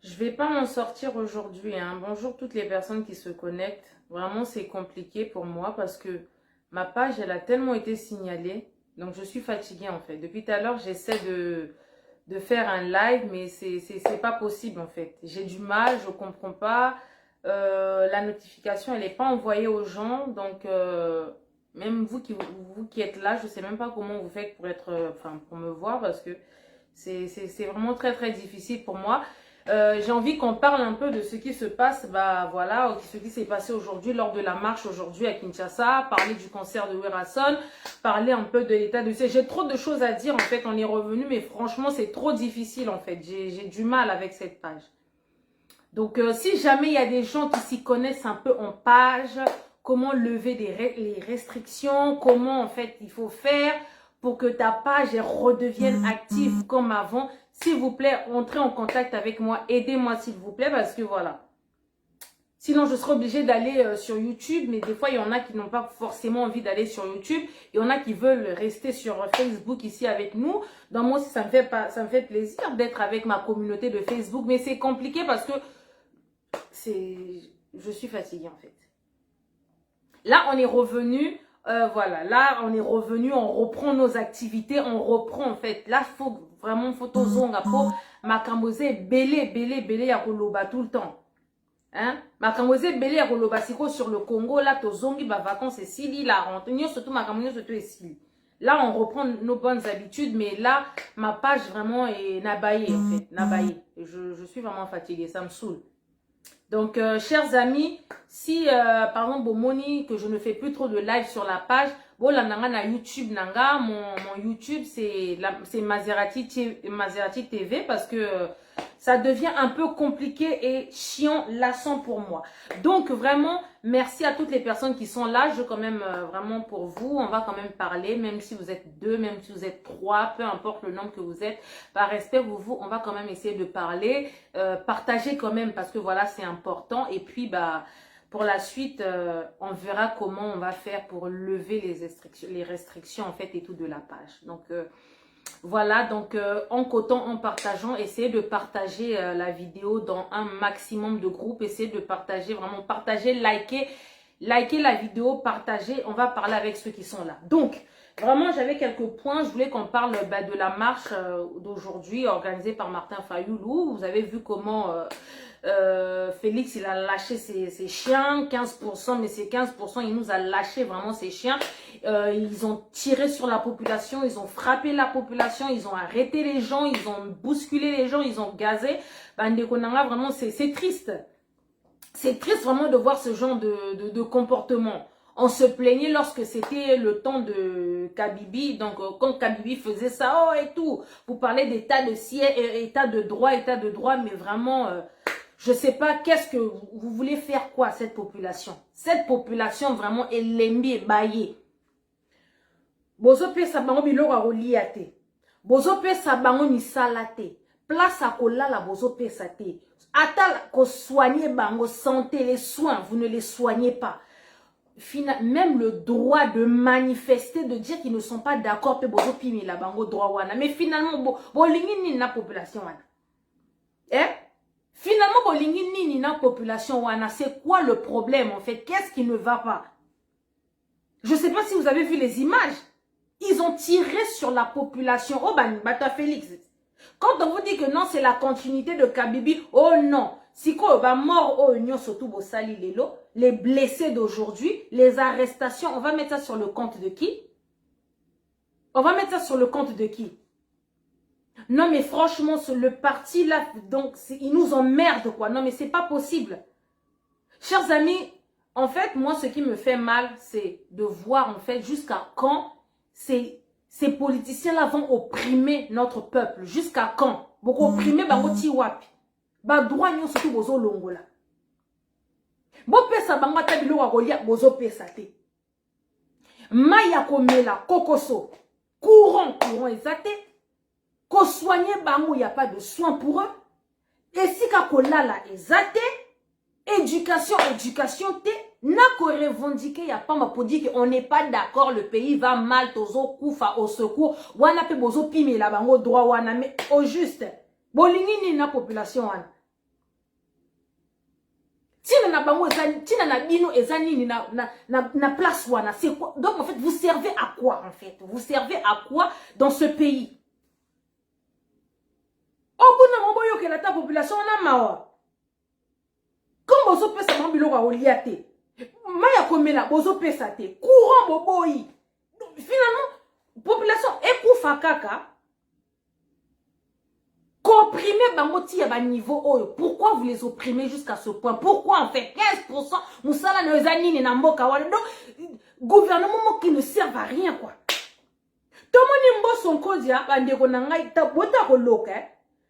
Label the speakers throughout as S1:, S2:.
S1: Je vais pas m'en sortir aujourd'hui, hein. Bonjour toutes les personnes qui se connectent. Vraiment, c'est compliqué pour moi parce que ma page, elle a tellement été signalée. Donc, je suis fatiguée en fait. Depuis tout à l'heure, j'essaie de faire un live, mais c'est pas possible en fait. J'ai du mal, je comprends pas. La notification, elle n'est pas envoyée aux gens. Donc, même vous qui êtes là, je sais même pas comment vous faites pour être, enfin, pour me voir parce que c'est vraiment très très difficile pour moi. J'ai envie qu'on parle un peu de ce qui se passe, bah voilà, ce qui s'est passé aujourd'hui lors de la marche aujourd'hui à Kinshasa, parler du concert de Werason, parler un peu de l'état de... J'ai trop de choses à dire en fait, on est revenu, mais franchement c'est trop difficile en fait, j'ai du mal avec cette page. Donc si jamais il y a des gens qui s'y connaissent un peu en page, comment lever les restrictions, comment en fait il faut faire pour que ta page redevienne active comme avant. S'il vous plaît, entrez en contact avec moi. Aidez-moi s'il vous plaît parce que voilà. Sinon, je serai obligée d'aller sur YouTube. Mais des fois, il y en a qui n'ont pas forcément envie d'aller sur YouTube. Il y en a qui veulent rester sur Facebook ici avec nous. Donc moi aussi, ça me fait plaisir d'être avec ma communauté de Facebook. Mais c'est compliqué parce que je suis fatiguée en fait. Là, on est revenu, voilà, là, on est revenu, on reprend nos activités, on reprend, en fait. Là, il faut vraiment, photo zonga pour makambose belé, ya koloba tout le temps. Hein? Makambose belé, ya koloba siko sur le Congo, là, to zongi, ba vacances, et sili, la rentre. Nyo, surtout, makambose, surtout, et sili. Là, on reprend nos bonnes habitudes, mais là, ma page vraiment est nabaye, en fait, nabaye. Je suis vraiment fatiguée, ça me saoule. Donc, chers amis, si par exemple, Bomoni, que je ne fais plus trop de live sur la page, bon, là, na YouTube, nanga, mon YouTube, c'est Maserati TV parce que ça devient un peu compliqué et chiant, lassant pour moi. Donc, vraiment, merci à toutes les personnes qui sont là. Je quand même, vraiment pour vous, on va quand même parler, même si vous êtes deux, même si vous êtes trois, peu importe le nombre que vous êtes. Par respect pour vous, on va quand même essayer de parler, partager quand même parce que voilà, c'est important. Et puis, bah, pour la suite, on verra comment on va faire pour lever les restrictions en fait et tout de la page. Donc, voilà, donc en cotant, en partageant, essayez de partager la vidéo dans un maximum de groupes, essayez de partager, vraiment partager, liker la vidéo, partager, on va parler avec ceux qui sont là. Donc, vraiment, j'avais quelques points, je voulais qu'on parle de la marche d'aujourd'hui organisée par Martin Fayoulou. Vous avez vu comment Félix, il a lâché ses chiens, 15%, mais ces 15%, il nous a lâché vraiment ses chiens. Ils ont tiré sur la population, ils ont frappé la population, ils ont arrêté les gens, ils ont bousculé les gens, ils ont gazé. Bandekonanga, vraiment, c'est triste. C'est triste vraiment de voir ce genre de comportement. On se plaignait lorsque c'était le temps de Kabibi. Donc, quand Kabibi faisait ça, oh et tout. Vous parlez d'état de siège, état de droit, mais vraiment... je ne sais pas qu'est-ce que vous voulez faire quoi cette population. Cette population vraiment est lembi et baillée. Bozo pe sa bango biloko akolia te. Bozo pe sa bango misala te. Place à kolala bozo pe sa te. Ata ko soigner bango santé les soins, vous ne les soignez pas. Même le droit de manifester, de dire qu'ils ne sont pas d'accord pe bozo pimi la bango droit wana. Mais finalement bo lingi ni na population wana. Finalement, bolingi nini na population wana, c'est quoi le problème en fait? Qu'est-ce qui ne va pas? Je ne sais pas si vous avez vu les images. Ils ont tiré sur la population. Oh, Bata Félix. Quand on vous dit que non, c'est la continuité de Kabibi, oh non. Si quoi, mort au union surtout Bossali Lelo, les blessés d'aujourd'hui, les arrestations, on va mettre ça sur le compte de qui? On va mettre ça sur le compte de qui? Non, mais franchement, le parti là, donc, ils nous emmerdent, quoi. Non, mais c'est pas possible. Chers amis, en fait, moi, ce qui me fait mal, c'est de voir, en fait, jusqu'à quand ces politiciens-là vont opprimer notre peuple. Jusqu'à quand? Beaucoup opprimer, bango tiwapi. Ba droit, nyon, surtout, bozo longola. Bo pesa bango tabilo wagolia, bozo pesa te. Maya komela, kokoso. Courant, exacté. Qu'on soigne bango, il n'y a pas de soins pour eux. Et si kakolala exacté, éducation te, n'a qu'on revendiqué, il n'y a pas ma pour dire qu'on n'est pas d'accord, le pays va mal, tozo koufa au secours, wana pe bozo pime la bango droit wana, mais au juste, bolingi ni na population wana. Tina na bango tina na bino ezanini na place wana. C'est quoi? Donc en fait, vous servez à quoi en fait? Vous servez à quoi dans ce pays? Okuna moboyo ke la ta population na mawa. Comme bozo pesa mambilo wa oliate. Maya komela bozo pesa te. Courant boboyi. Finalement, population ekufa kaka. Comprimer bangoti à bas niveau oyo. Pourquoi vous les opprimez jusqu'à ce point? Pourquoi en fait 15% Moussala Nezanine et Namboka Waldo, gouvernement qui ne servent à rien quoi. Tout le monde son kodia,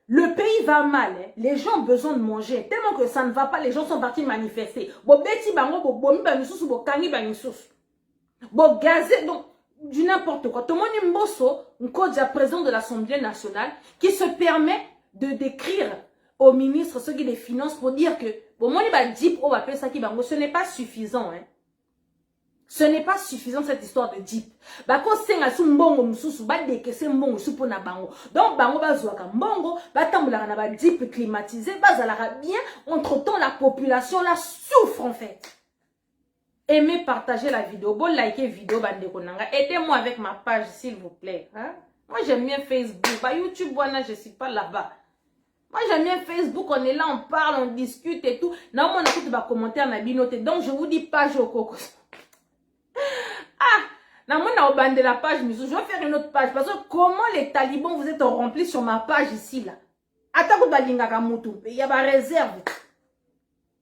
S1: le pays va mal, les gens ont besoin de manger. Tellement que ça ne va pas, les gens sont partis manifester. Bo beti bango, bo bomi banisusu, bo kangi banisusu. Bo gazé, donc du n'importe quoi. Tout le monde un kodia président de l'Assemblée nationale qui se permet de décrire au ministre, ceux qui des finances, pour dire que bon, moi, ce n'est pas suffisant. Hein. Ce n'est pas suffisant cette histoire de Jeep. Donc, Jeep climatisé, bien. Entre-temps, la population la souffre en fait. Aimez, partagez la vidéo. Bon, likez la vidéo. Aidez-moi avec ma page, s'il vous plaît. Hein? Moi, j'aime bien Facebook. Bah, YouTube, voilà, je ne suis pas là-bas. Moi, j'aime bien Facebook. On est là, on parle, on discute et tout. Non, on a tout de commentaires, on a binoté. Donc, je vous dis page au coco. Ah! Non, moi, on a de la page, mais je vais faire une autre page. Parce que comment les talibans vous êtes remplis sur ma page ici, là? Attends, il y a ma réserve.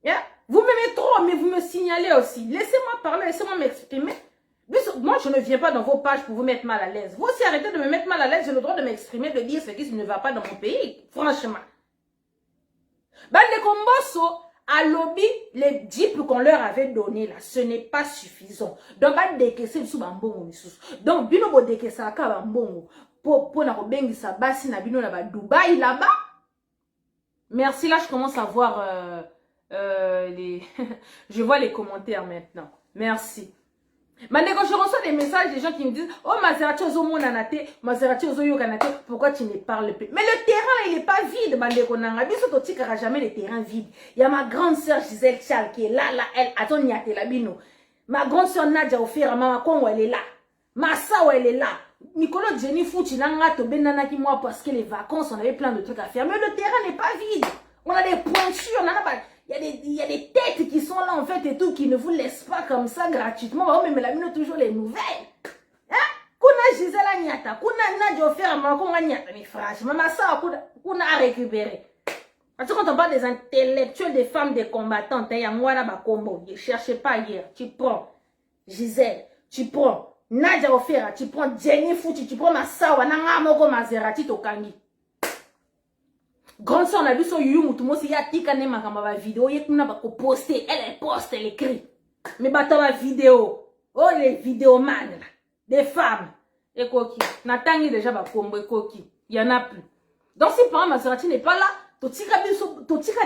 S1: Yeah? Vous m'aimez trop, mais vous me signalez aussi. Laissez-moi parler, laissez-moi m'exprimer. Moi, je ne viens pas dans vos pages pour vous mettre mal à l'aise. Vous aussi, arrêtez de me mettre mal à l'aise. J'ai le droit de m'exprimer, de dire ce qui ne va pas dans mon pays. Franchement. Bande Komboso a lobby les jeeps qu'on leur avait donné là. Ce n'est pas suffisant. Donc, donc, bino bo deke sa ka bambongo. Pour na kobengi sa basi na bino na ba Dubaï là-bas. Merci, là, je commence à voir je vois les commentaires maintenant. Merci. Maintenant, quand je reçois des messages des gens qui me disent oh, Maserati Ozo Monanate, Maserati Ozo Yoganate, pourquoi tu ne parles plus? Mais le terrain, il n'est pas vide, Bandeko Nanga. Biso Totikara jamais le terrain vide. Il y a ma grande sœur Gisèle Chal qui est là, elle, attends, Nyate Labino. Ma grande sœur Nadia Ofera, Mama Kongo, elle est là. Ma soeur, elle est là. Nicolas Jenny Fouti, Nanga, Tobenana qui moi, parce que les vacances, on avait plein de trucs à faire. Mais le terrain n'est pas vide. On a des pointures, on a pas. Il y a des têtes qui sont là en fait et tout, qui ne vous laissent pas comme ça gratuitement. Oh, mais la mine toujours les nouvelles. Hein? Kuna Gisela Nyata, kuna Nadia Ofera, Mama Nyata, mais franchement, ma soeur, kuna a récupéré. Parce que quand on parle des intellectuels, des femmes, des combattantes, il y a moi là, Bakombo, ne cherchez pas hier. Tu prends Gisèle, tu prends Nadia Ofera, tu prends Jenny Fouti, tu prends ma soeur, Nanga Moko Maserati Tokangi. Grande soeur, on a vu sur YouTube, tout le monde s'y a tika ne makamba vidéo, yé kuna bako poster, elle poste, elle écrit. Mais bata ma vidéo, oh les vidéomans, des femmes, et koki, natangi déjà bakombo et koki, il y en a plus. Donc si par exemple Maserati n'est pas là, totika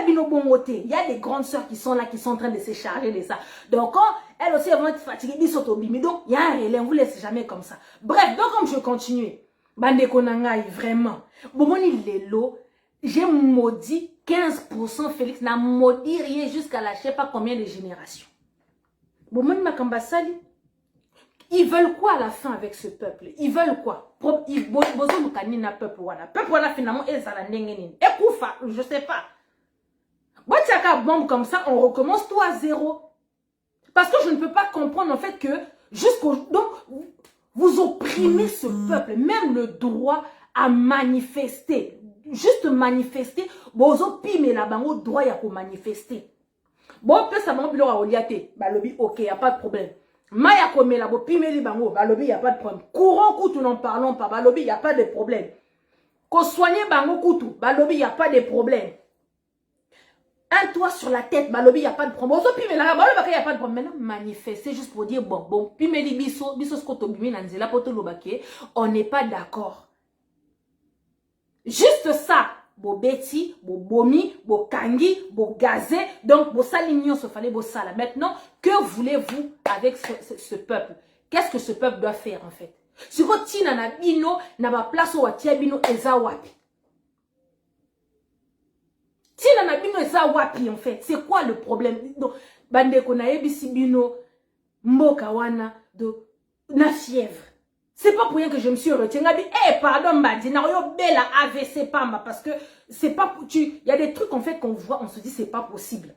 S1: bino bongote, il y a des grandes soeurs qui sont là, qui sont en train de se charger de ça. Donc quand elles aussi elles vont être fatiguées, bisotobimi, donc il y a un relais, on vous laisse jamais comme ça. Bref, donc comme je continue, bande konangai vraiment, bon il est lot. J'ai maudit 15%, Félix n'a maudit rien jusqu'à la je sais pas combien de générations. Ils veulent quoi à la fin avec ce peuple? Ils veulent quoi? Ils veulent peuple finalement, je sais pas. Bombe comme ça, on recommence tout à zéro. Parce que je ne peux pas comprendre en fait que jusqu'au... Donc, vous opprimez ce peuple, même le droit à manifester. Juste manifester, bozo pime la bango droit ya ko manifester. Bon peut ça mon bilo a oliate, ba lobi OK, y a pas de problème. Maya komé la bo pime li bango, ba lobi y a pas de problème. Courant coutu n'en parlons pas, ba lobi y a pas de problème. Ko soigner bango coutu, ba lobi y a pas de problème. Un toit sur la tête, ba lobi y a pas de problème. Bozo pime la ba lobi y a pas de problème. Maintenant manifester juste pour dire bon pime li biso skoto bimi na nzela poto lobake, on n'est pas d'accord. Juste ça, bo beti, bo bomi, bo kangi, bo gazé, donc bo salignon se fallait bo sala. Maintenant, que voulez-vous avec ce peuple? Qu'est-ce que ce peuple doit faire en fait? Si vous tina na bino, na ba place ou atia bino eza wapi. Tina na bino eza wapi en fait? C'est quoi le problème? Donc, bande kona ebisi bino mboka wana na fièvre. C'est pas pour rien que je me suis retenue. Eh, pardon, Mbadi, na yo bella AVC pamba parce que c'est pas il y a des trucs en fait qu'on voit, on se dit c'est pas possible.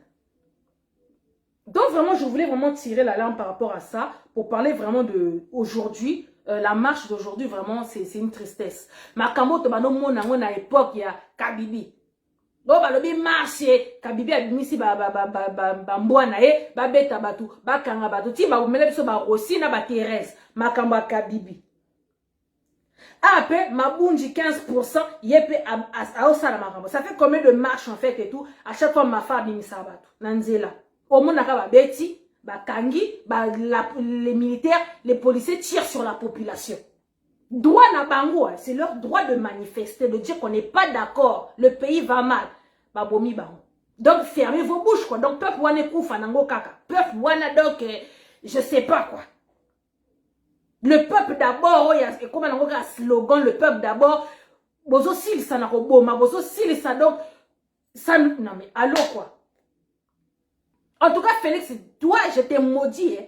S1: Donc vraiment, je voulais vraiment tirer la lampe par rapport à ça pour parler vraiment de aujourd'hui. La marche d'aujourd'hui, vraiment, c'est une tristesse. Makambo to bano mona na époque il y a Kabibi. Bon ba lobi marché Kabibi a bimisi ba mbwana ba beta batu ba kanga batu ti ba umele biso ba Rossi na ba Thérèse makambo Kabibi. Après mabunji 15% yepe a osala makambo. Ça fait combien de marches en fait et tout à chaque fois ma femme bimisa batu nanzela. Au monde naka ba beti ba kangi les militaires les policiers tirent sur la population. Droit na bango, c'est leur droit de manifester, de dire qu'on n'est pas d'accord, le pays va mal. Babomi bango. Donc fermez vos bouches quoi. Donc peuple wane koufa nango kaka. Peuple wana donc je sais pas quoi. Le peuple d'abord, et comme on a un slogan, le peuple d'abord, bozo sil ça n'a pas ma bozo sil ça donc ça non mais allô quoi. En tout cas Félix, toi je t'ai maudit hein.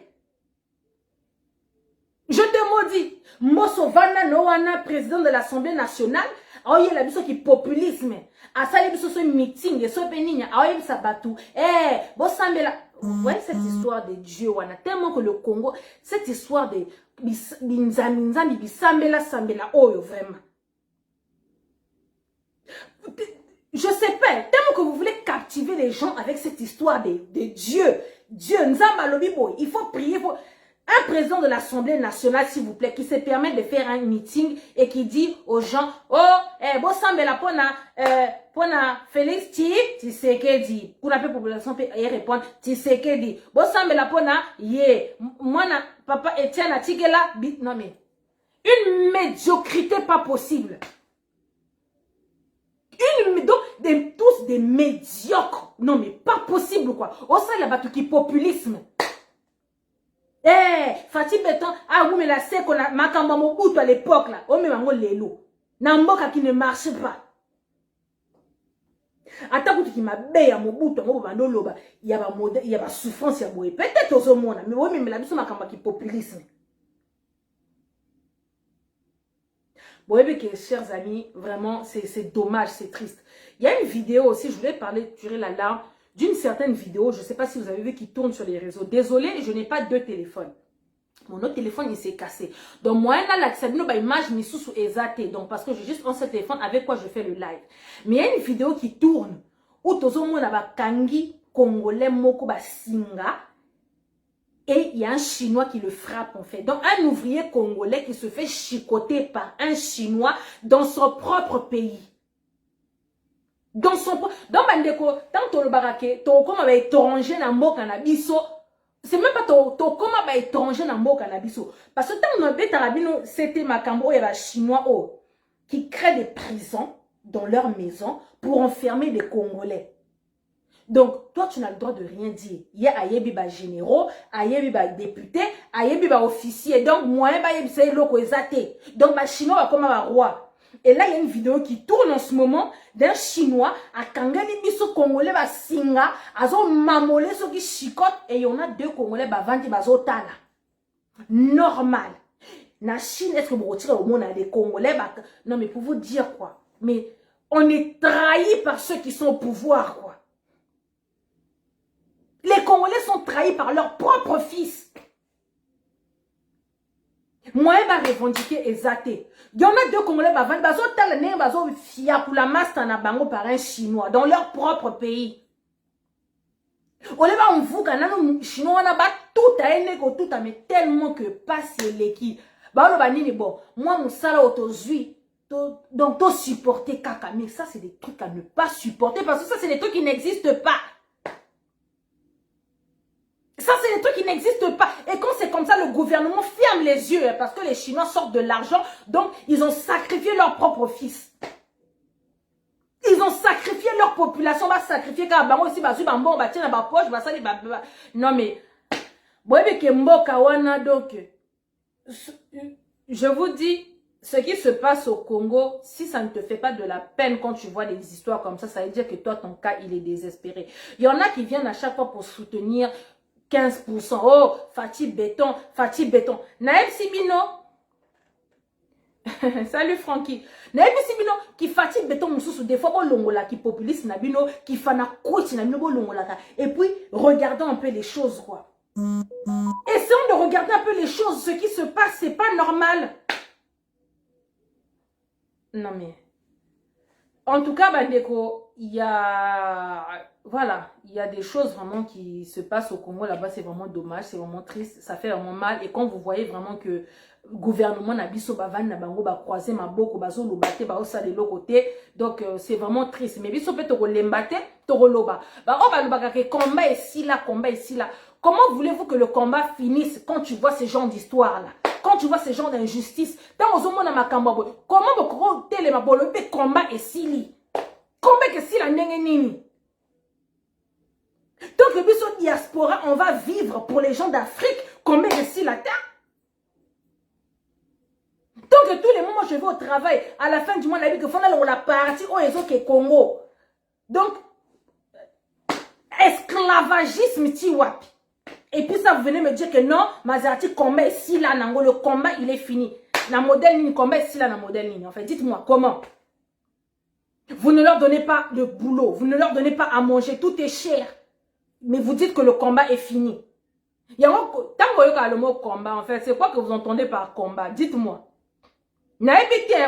S1: Je te maudis. Mosso Vana Noana, président de l'Assemblée nationale, a eu la biso qui populisme. A ça, il y a un meeting, so benigna, a eu ça batou. Eh, bon, ça me la. Vous voyez cette histoire de Dieu, wana tellement que le Congo, cette histoire de Binzami, Bisambela, Sambela, oh, vraiment. Je sais pas, tellement que vous voulez captiver les gens avec cette histoire de Dieu. Dieu, Nzamba Lobibo, il faut prier pour. Un président de l'Assemblée nationale, s'il vous plaît, qui se permet de faire un meeting et qui dit aux gens, oh, bon sambela pona Félix tu sais que dit, pour la population peut y répondre, tu sais que dit, bon sambela pona moi papa Etienne Atigela, non mais, une médiocrité pas possible. Donc, tous des médiocres, non mais pas possible quoi. Au sein là-bas tout qui populisme. Eh, Fatih Beton, ah oui, mais la c'est qu'on a Makamba Mobutu à l'époque là, oh mais mango lelo, Namboka qui ne marche pas. Attends, qui m'a bé à Mobutu, il y a pas souffrance, il y a boé. Peut-être aux hommes, mais oui, mais la biso Makamba qui populisme. Bon, et bien, chers amis, vraiment, c'est dommage, c'est triste. Il y a une vidéo aussi, je voulais parler, tirer la larme, d'une certaine vidéo, je ne sais pas si vous avez vu, qui tourne sur les réseaux. Désolé, je n'ai pas deux téléphones. Mon autre téléphone, il s'est cassé. Donc, moi, là, l'accès à image, je sous exaté. Donc, parce que j'ai juste un seul téléphone avec quoi je fais le live. Mais il y a une vidéo qui tourne, où tout le monde a kangi, congolais, moko, singa. Et il y a un Chinois qui le frappe, en fait. Donc, un ouvrier congolais qui se fait chicoter par un Chinois dans son propre pays. Dans son dans bandeko tant to le barake to comme ba étranger na mboka na biso c'est même pas to comme ba étranger na mboka na biso parce que tant on beta rabino c'était makambo et la chinois qui créent des prisons dans leur maison pour enfermer des Congolais. Donc toi tu n'as le droit de rien dire. Il y a ayebi ba généraux, ayebi ba députés, ayebi ba officiers. Donc moi ba yebi c'est loko ezate. Donc ba chinois va comme ba roi. Et là, il y a une vidéo qui tourne en ce moment d'un Chinois à Kangani biso Congolais ba singa, azo mamolé so qui chicote et il y en a deux Congolais ba vandi bazo tala. Normal. Na Chine, est-ce que vous retirez au monde des Congolais ba... Non mais pour vous dire quoi. Mais on est trahi par ceux qui sont au pouvoir quoi. Les Congolais sont trahis par leurs propres fils. Moi, je vais revendiquer exacté. Il y en a deux Congolais, ils fia pour la masse par un Chinois dans leur propre pays. On vous les Chinois, on a tout à mais tellement que passe l'équipe. Bon, moi, mon salaire autosuit. Donc, tout supporter caca. Mais ça, c'est des trucs à ne pas supporter parce que ça, c'est des trucs qui n'existent pas. Ça, c'est des trucs qui n'existent pas. Et quand c'est comme ça, le gouvernement ferme les yeux. Parce que les Chinois sortent de l'argent. Donc, ils ont sacrifié leurs propres fils. Ils ont sacrifié leur population. Va sacrifier car aussi, non, mais... donc, je vous dis, ce qui se passe au Congo, si ça ne te fait pas de la peine quand tu vois des histoires comme ça veut dire que toi, ton cas, il est désespéré. Il y en a qui viennent à chaque fois pour soutenir 15%. Oh, Fatih Béton, Fatih Béton. Naël Simino. Salut Francky. Naël Simino, qui Fatih Béton, moussou, des fois, bon, longola, qui populiste, nabino, qui fana coach, nabino, bon, longola. Et puis, regardons un peu les choses, quoi. Essayons de regarder un peu les choses. Ce qui se passe, c'est pas normal. Non mais, en tout cas, Bandeko, il y a, voilà, il y a des choses vraiment qui se passent au Congo là-bas, c'est vraiment dommage, c'est vraiment triste, ça fait vraiment mal. Et quand vous voyez vraiment que le gouvernement n'a biso bavan na bango ba croiser ma boko bazo lobate ba osa de l'autre côté, donc c'est vraiment triste. Mais biso peut to lembate, to loba. Ba o ba loba que combat ici là, combat ici là. Comment voulez-vous que le combat finisse quand tu vois ce genre d'histoire là? Quand tu vois ce genre d'injustice, comment vous le combat est si li? Combat que si la nini? Donc le biso diaspora, on va vivre pour les gens d'Afrique, combat que si la terre? Donc tous les moments je vais au travail, à la fin du mois, la vie que font la partie au réseau qui est Congo. Donc, esclavagisme tiwapi. Et puis ça, vous venez me dire que non, Mazarati combat ici, là, nango, le combat, il est fini. La modèle ligne, combat ici, là, la modèle ligne. En fait, dites-moi, comment? Vous ne leur donnez pas de boulot, vous ne leur donnez pas à manger, tout est cher. Mais vous dites que le combat est fini. Tant que vous avez le mot combat, en fait, c'est quoi que vous entendez par combat? Dites-moi. Il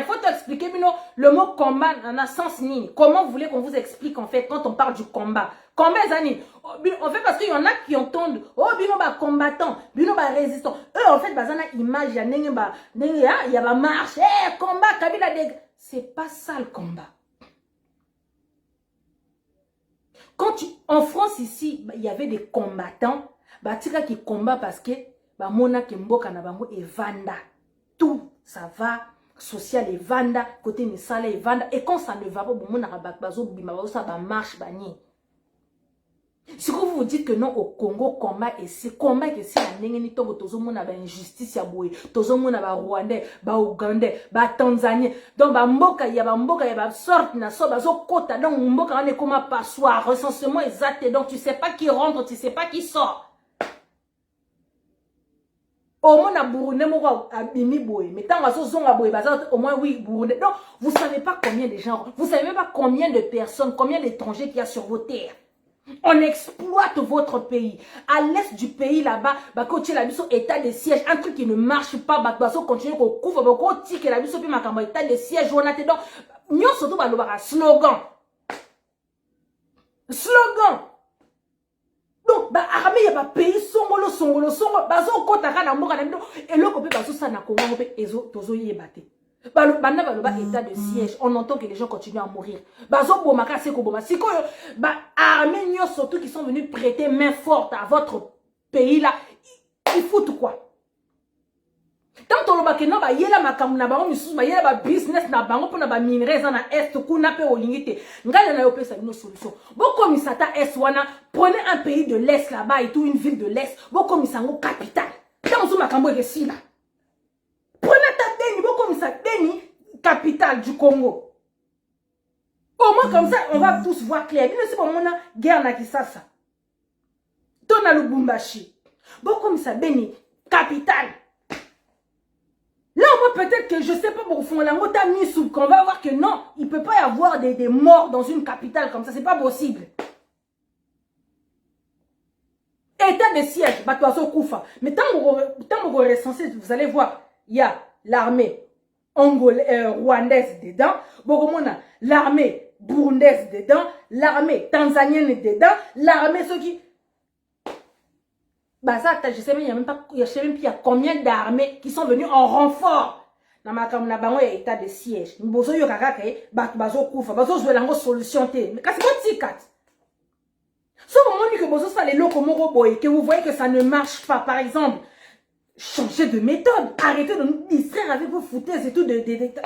S1: faut t'expliquer le mot combat en a sens ni. Comment vous voulez qu'on vous explique en fait quand on parle du combat? Combat, Zani. En fait, parce qu'il y en a qui entendent, oh, bino ba combattant, bino ba résistant. Eux, en fait, bazana image, il y a ba marche, combat, Kabila deg. C'est pas ça le combat. En France ici, il y avait des combattants, tika qui combat parce que, mona ke mboka na bango et vanda. Tout, ça va. Social et vanda, côté misala et vanda. Et quand ça ne va pas, bon, ça va marche, bani. Si vous vous dites que non, au Congo, combat et c'est combat que si la nengeni togo tozo mona ba injustice ya boye, tozo mona ba Rwandais, ba Ougandais, ba Tanzanien. Donc ba mboka ya ba sorte na so ba zo kota donc mboka on est comme un passoire, recensement exact donc tu sais pas qui rentre, tu sais pas qui sort. Au moins, Burundais, mais tant au moins, oui, Burundais. Donc, vous ne savez pas combien de gens, vous ne savez même pas combien de personnes, combien d'étrangers qu'il y a sur vos terres. On exploite votre pays. À l'est du pays, là-bas, quand la biso état de siège, un truc qui ne marche pas, continue qu'on couvre, que la biso état de siège, on a donc, nous surtout, slogan. Slogan. Donc, armée, il y a pas pays, songolo, bazo, kota, kana, moka, et le copé, bazo, ça n'a qu'au moins, ezo, tozo, yé, bate. État de siège, on entend que les gens continuent à mourir. Bazo, bomaka, seko, boma. Si, armée, nous, surtout, qui sont venus prêter main forte à votre pays, là, ils foutent quoi? Tant on que non, yela makamu na bango misusu, yela ba business na bango pour na ba minerais na est kuna pe olingite. Ngala na yo pe sa une solution. Boko misata est wana, prenez un pays de l'est là-bas et tout une ville de l'est. Boko misango capitale. Tant on makambo ici là. Prenez ta Beni, boko misata Beni capitale du Congo. Au moins comme ça, on va tous voir clair. Bien c'est pour mon guerre na Kisasa. Tona Lubumbashi. Boko misata Beni capitale. Là, on va peut-être que, je sais pas, pour fond, la mota mis sous, qu'on va voir que non, il peut pas y avoir des morts dans une capitale comme ça, c'est pas possible. État de siège, Batoazo Koufa. Mais tant que vous recensez, vous allez voir, il y a l'armée rwandaise dedans, l'armée burundaise dedans, l'armée tanzanienne dedans, l'armée ceux qui... Ça, je sais même, il y a combien d'armées qui sont venues en renfort. Dans ma campagne, il y a état de siège. Nous avons eu une solution. Mais c'est pas si cat. Sauf au moment que vous avez les locaux et que vous voyez que ça ne marche pas, par exemple, changez de méthode. Arrêtez de nous distraire avec vos foutaises et tout de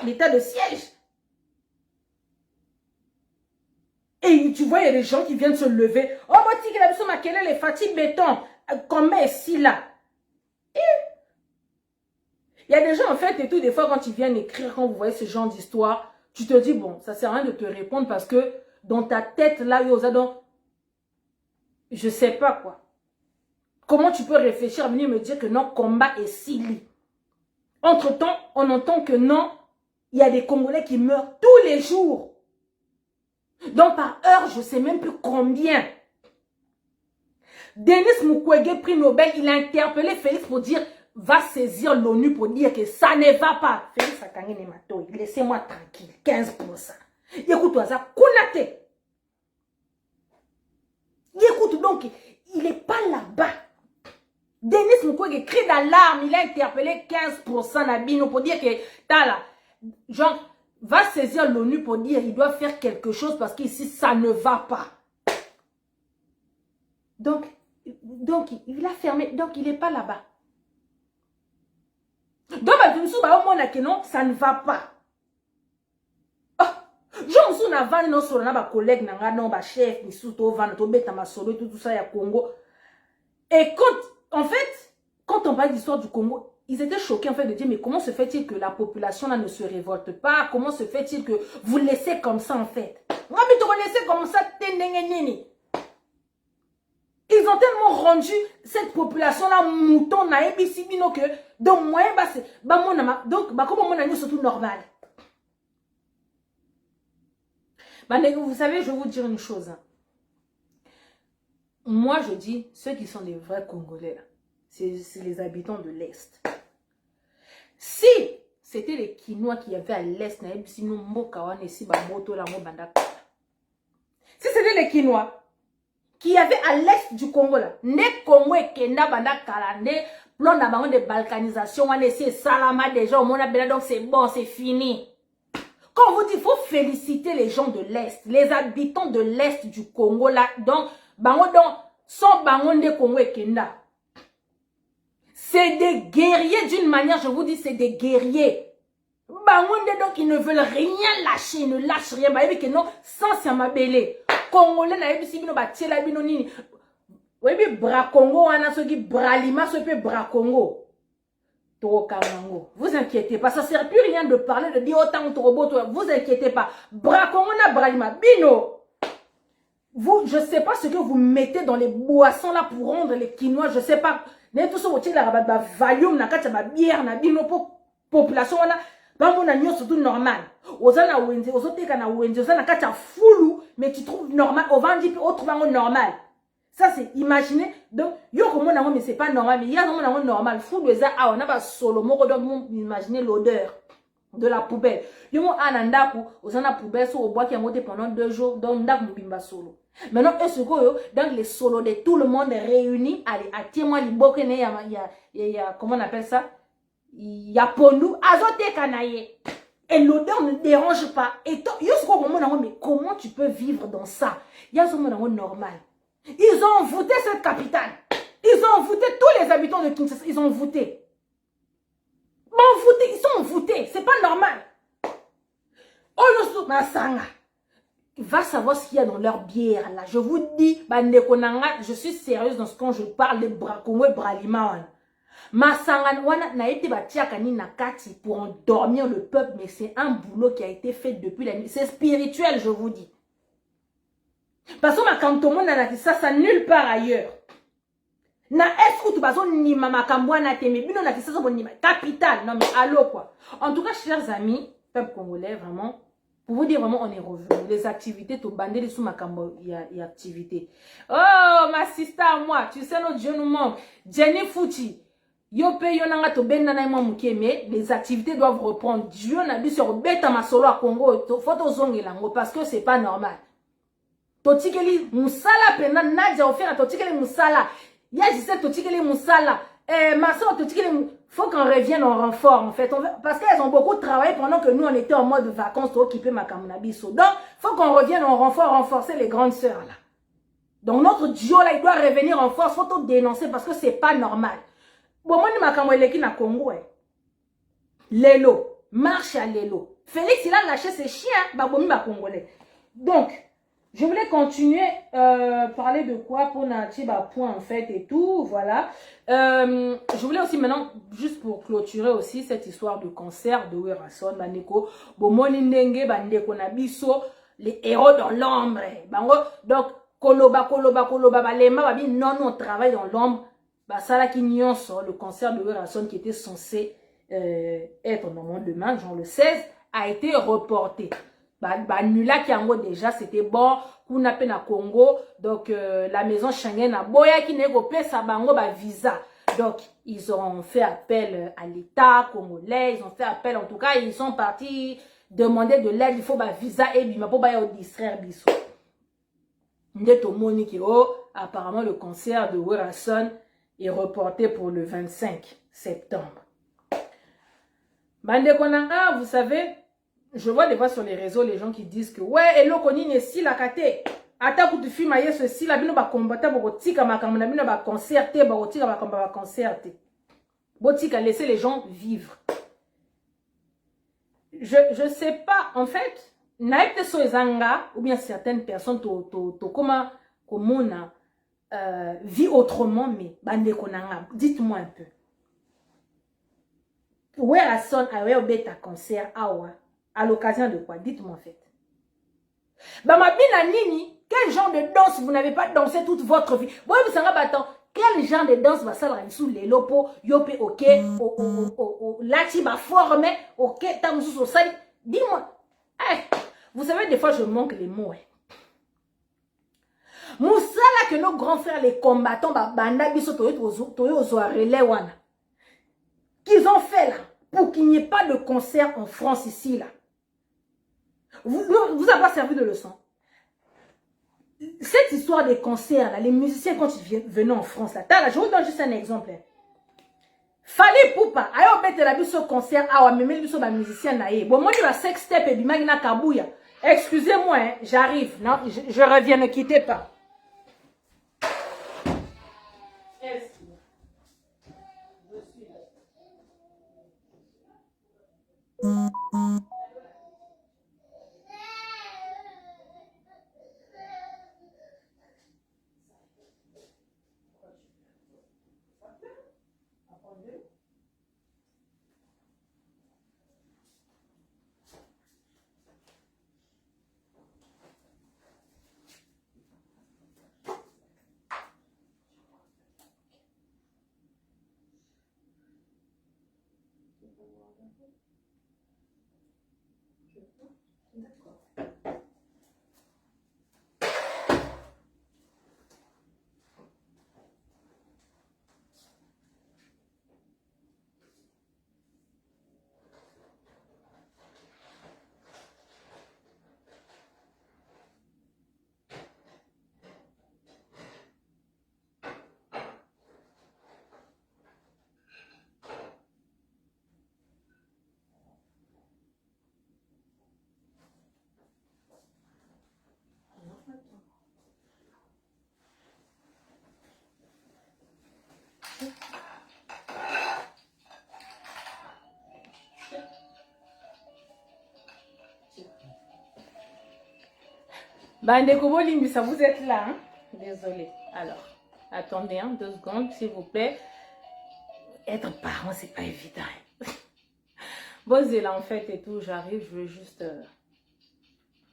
S1: l'état de siège. Et tu vois, il y a des gens qui viennent se lever. Oh, moi, tu sais que la les fatigues béton. Comme ici là. Il y a des gens, en fait, et tout, des fois, quand ils viennent écrire, quand vous voyez ce genre d'histoire, tu te dis, bon, ça sert à rien de te répondre parce que dans ta tête, là, je sais pas quoi. Comment tu peux réfléchir à venir me dire que non, combat est silly. Entre-temps, on entend que non, il y a des Congolais qui meurent tous les jours. Donc, par heure, je ne sais même plus combien. Denis Mukwege, prix Nobel, il a interpellé Félix pour dire, va saisir l'ONU pour dire que ça ne va pas. Félix Akangene Mato, laissez-moi tranquille, 15%. Écoute-toi ça, Kounate. Écoute donc, il n'est pas là-bas. Denis Mukwege crie d'alarme, il a interpellé 15% d'Abino pour dire que, t'as là, genre, va saisir l'ONU pour dire il doit faire quelque chose parce qu'ici, ça ne va pas. Donc, il a fermé, donc il n'est pas là-bas. Donc, ça ne va pas. Jean Sou na vani non solo na ba collègue na nga non ba chef ni sou to vani to beta ma solo tout ça ya Congo. Et en fait, quand on parle d'histoire du Congo, ils étaient choqués en fait de dire mais comment se fait-il que la population là ne se révolte pas? Comment se fait-il que vous laissez comme ça en fait? Laissez comme ça. Ils ont tellement rendu cette population là mouton na ebisi bino que donc moi donc comment on a surtout normal. Vous savez, je vais vous dire une chose. Moi, je dis, ceux qui sont les vrais Congolais, c'est les habitants de l'Est. Si c'était les Kinois qui avaient à l'Est, si c'était les Kinois qui avaient à l'Est du Congo, ne Congo et Kenda Banda Kalande, plan de balkanisation, on essaie salama déjà, donc c'est bon, c'est fini. Quand on vous dit, il faut féliciter les gens de l'Est, les habitants de l'Est du Congo, là, donc, sont de Congo et Kenda. C'est des guerriers d'une manière, je vous dis, c'est des guerriers. Donc, ils ne veulent rien lâcher, ils ne lâchent rien. Que non, sans s'amabéler. Congolais, na ebisi bino batiela bino nini. Oui, bras Congo, on a ce qui bras lima, ce qui bras Congo. Vous inquiétez pas, ça ne sert plus rien de parler, de dire autant de robots, vous inquiétez pas. Brakongona Bralima, Bino. Vous, je ne sais pas ce que vous mettez dans les boissons là pour rendre les Quinois, je ne sais pas. Mais tout ça, vous tirez la valium, na kacha ba bière, na bino pour population là, bambo na nyo surtout normal. Ozana wenze, ozoteka na wenze, ozana kacha foulou, mais tu trouves normal, au vandi puis autre bango normal. Ça, c'est imaginer. Donc, yo comme on mais c'est pas normal. Mais il y a un normal. Fou de ça, on a pas solo. Moi, donc, imaginez l'odeur de la poubelle. Yo mon anandaku, aux ana poubelle, sur au bois qui a monté pendant 2 jours. Donc, ndak mbimba solo. Maintenant, eux, ce dans les solos de tout le monde réuni, allez, à témoin, il y a, comment on appelle ça? Il y a Pondou, azote kanaye. Et l'odeur ne dérange pas. Et toi, yo, ce qu'on mais comment tu peux vivre dans ça? Il y a ce moment normal. Ils ont voté cette capitale. Ils ont voté tous les habitants de Kinshasa. Ils ont voté. Ils sont votés. C'est pas normal. Va savoir ce qu'il y a dans leur bière là. Je vous dis, je suis sérieuse dans ce quand je parle de Brakongo et Bralima. Masanga wana na été batiakani na kati pour endormir le peuple, mais c'est un boulot qui a été fait depuis la nuit. C'est spirituel, je vous dis. Parce que quand tout le monde a dit ça nulle part ailleurs. Na est-ce que tu vas ni mama kambwana teme bino na ça bon capital non mais allô quoi. En tout cas chers amis, peuple congolais vraiment pour vous dire vraiment on est revenu les activités to bandé sous ma kambo il y a activité. Oh ma sister moi, tu sais notre Dieu nous manque. Jenny Fouti. Yo pe yo nanga to benda na moi muke mais les activités doivent reprendre. Dieu n'a dit sur beta ma solo à Congo, faut to zongela ngo parce que c'est pas normal. Totikeli musala pena Nadia offert totikeli musala. Ya je sais totikeli musala. Ma soeur totikeli faut qu'on revienne en renfort en fait parce qu'elles ont beaucoup travaillé pendant que nous on était en mode vacances pour occuper ma kamunabiso. Donc faut qu'on revienne en renfort renforcer les grandes sœurs là. Donc notre Dieu là il doit revenir en force, faut tout dénoncer parce que c'est pas normal. Bon moi ni makambo eleki na Congo Lelo, marche à Lelo. Félix il a lâché ses chiens, babomi ba congolais. Donc Je voulais continuer, parler de quoi pour Nachi, point en fait et tout, voilà. Je voulais aussi maintenant, juste pour clôturer aussi cette histoire de concert de Werason, Baneko, Bomoni Ndenge, Bandeko Nabiso, les héros dans l'ombre. Donc, Koloba, Balema, Babi, non, on travaille dans l'ombre. Basala qui nyonso, le concert de Werason qui était censé être normalement demain, genre le 16, a été reporté. Nula qui en gros déjà c'était bon qu'on a peine à Congo, donc la maison Schengen a boya qui n'est ça bango visa, donc ils ont fait appel à l'État congolais, ils ont fait appel, en tout cas ils sont partis demander de l'aide, il faut visa et bima pour ba distraire biso ndeto monique. Apparemment le concert de Werason est reporté pour le 25 septembre. Bande konanga, vous savez, je vois des fois sur les réseaux les gens qui disent que ouais, hello konine si la kate. Ata kutu film aye ceci la bino ba combattre ba tika makambo na bino ba concerter ba tika makambo ba concerter. Botika laisser les gens vivre. Je sais pas en fait, naïpte so ezanga ou bien certaines personnes to comment komona vit autrement mais bande konanga, dites-moi un peu. Werason a beta concert awa. À l'occasion de quoi? Dites-moi en fait. Bamabina nini, quel genre de danse vous n'avez pas dansé toute votre vie? Vous savez pas quel genre de danse va ça sous les lopos, yope ok, lati va former, ok, tamsou sosali. Dis-moi. Vous savez, des fois je manque les mots. Moussala que nos grands frères, les combattants, banda biso toyo relais wana. Qu'ils ont fait là, pour qu'il n'y ait pas de concert en France ici là. Vous avez pas servi de leçon. Cette histoire des concerts, là, les musiciens, quand ils venaient en France, là, je vous donne juste un exemple. Fallait Poupa, ayo bête la biso concert, awa memeli biso ba musicien naé. Bon, moi, je vais sex step et bimagina kabouya. Excusez-moi, hein, j'arrive. Non, je reviens, ne quittez pas. Bandeko Bolimbisa, vous êtes là, hein? Désolé. Alors, attendez, hein, 2 secondes, s'il vous plaît. Être parent, c'est pas évident. Bon, c'est là en fait et tout, j'arrive, je veux juste...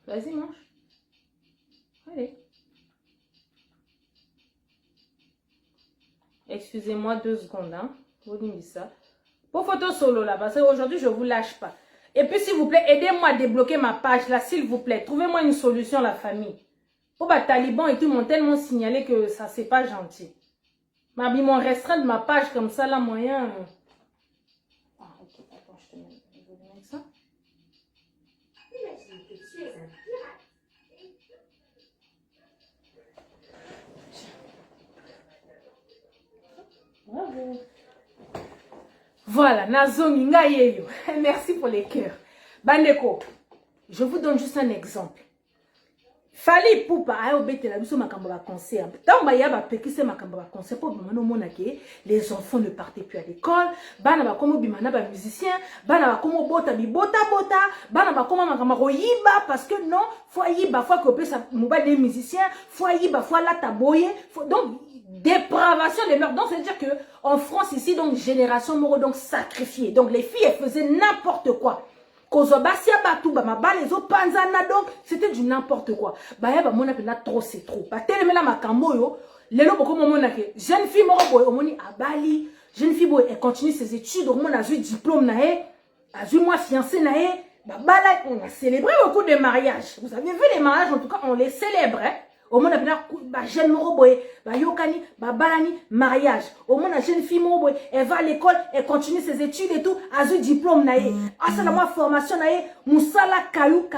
S1: Vas-y, mange. Allez. Excusez-moi 2 secondes, hein. Bolimbisa. Pour photo solo là, parce qu'aujourd'hui, je vous lâche pas. Et puis, s'il vous plaît, aidez-moi à débloquer ma page, là, s'il vous plaît. Trouvez-moi une solution, la famille. Pour les talibans et tout m'ont tellement signalé que ça, c'est pas gentil. Ils m'ont restreint de ma page comme ça, là, moyen... Ah, ok, attends, je vais te mettre ça. Bravo. Voilà, Nazomi Ngayeyo. Merci pour les cœurs. Bandeko, je vous donne juste un exemple. Fali Poupa a obété la biso makamba ba concert. Tant ba ya ba pekise makamba ba concert pour bimano mona ke les enfants ne partaient plus à l'école, bana ba komo bimana ba musicien, bana ba komo bota bota, bana ba komo makamba ko yiba parce que non, faut yiba faut que ça mobile des musiciens, faut yiba faut la taboyer, donc dépravation des mœurs. Donc c'est à dire que en France ici donc génération moro donc sacrifiée. Donc les filles elles faisaient n'importe quoi. C'était du n'importe quoi. Trop c'est trop. Jeune fille abali, jeune fille elle continue ses études, on a eu diplôme a eu moi fiancé on a célébré beaucoup de mariages. Vous avez vu les mariages, en tout cas on les célèbre. Au moins, jeune moroboy, yokani, balani, mariage. Au moins, la jeune fille moroboy, elle va à l'école, elle continue ses études et tout, a eu diplôme nae. Ça la moi formation nae, moussala kayou,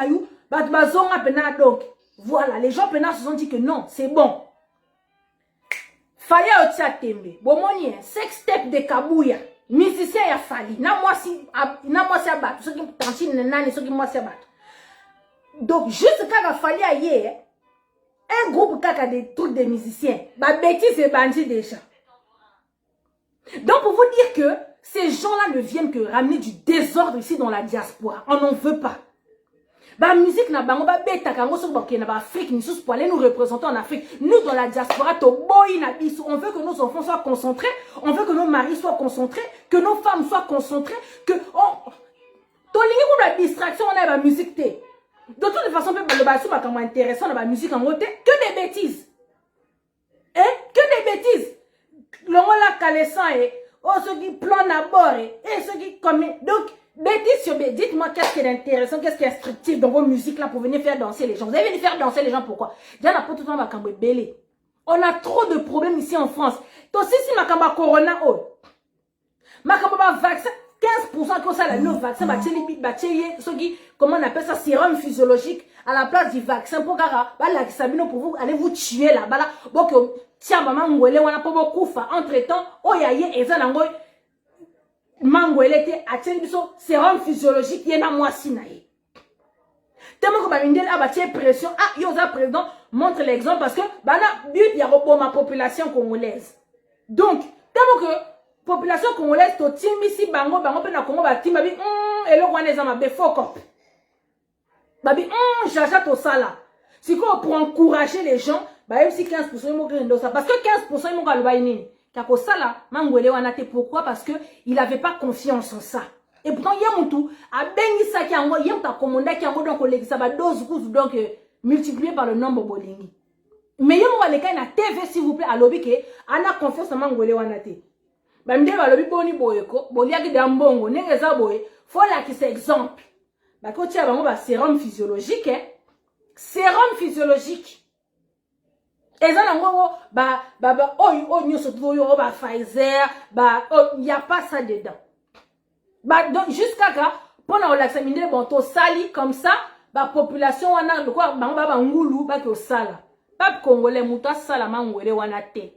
S1: bazonga pena donc. Voilà, les gens pena se sont dit que non, c'est bon. Fallait au tembe. Bon moni, sex step de Kabouya. Musicien ya fali. Na moi si abat. Ceux qui tantine nani, ceux qui moi si abat. Donc, juste quand il fallait ailleurs, un groupe qui a des trucs de musiciens, bah bêtise et bandit déjà. Donc pour vous dire que ces gens-là ne viennent que ramener du désordre ici dans la diaspora. On n'en veut pas. Bah musique na bango ba beta kango so ba na ba Afrique ni sous pour aller nous représenter en Afrique. Nous dans la diaspora to boy na biso, on veut que nos enfants soient concentrés, on veut que nos maris soient concentrés, que nos femmes soient concentrées, que on to lingi la distraction on a la musique té. De toute façon, le basou va comme intéressant dans la musique en côté que des bêtises. Que des bêtises. L'on la calessant et ceux qui planent à bord et ceux qui commettent. Donc, bêtises sur bêtises. Dites-moi qu'est-ce qui est intéressant, qu'est-ce qui est instructif dans vos musiques là pour venir faire danser les gens. Vous allez venir faire danser les gens pourquoi? Déjà, on a pas tout le temps ma belé. On a trop de problèmes ici en France. Donc, si ma kamba corona, ma kamba vaccin. 15% que ça la no vaccin comment on appelle ça sérum physiologique à la place du vaccin pour gara la sabino pour vous allez vous tuer là bala donc tiens maman ngwele wana po bokufa entre-temps oyaye eza nango mangwele te ateli biso sérum physiologique yena mwasi na ye tellement que bamindel abatie pression yoza président montre l'exemple parce que bana but ya ma population congolaise donc tellement que population congolaise to timi si bango pe na Congo ba timi bi elo wana eza mabe foko babi jaja to sala siko pour encourager les gens ba même si 15% mo grendo ça parce que 15% mo ga loba nini kako sala mangwele wana te pourquoi parce que il avait pas confiance en ça et pourtant ya mutu a bengi sa ki yango yem ta commanda ki yango donc lekisa ba dose coups donc multiplié par le nombre bolingi mais yemo wa leka na TV s'il vous plaît à lobby ke ana confiance en mangwele wana te bamde balobi boni boyeko boliaki dambongo nengeza boye faut la qui c'est exemple ba ko tia bango ba sérum physiologique sérum physiologique eza nango ba nyoso to yo ba Pfizer y a pas ça dedans donc jusqu'à ka pona relaxer minde bon to sali comme ça ba population wana le quoi bango ba ngulu ba ko sala peuple congolais muta sala mangwele wana te.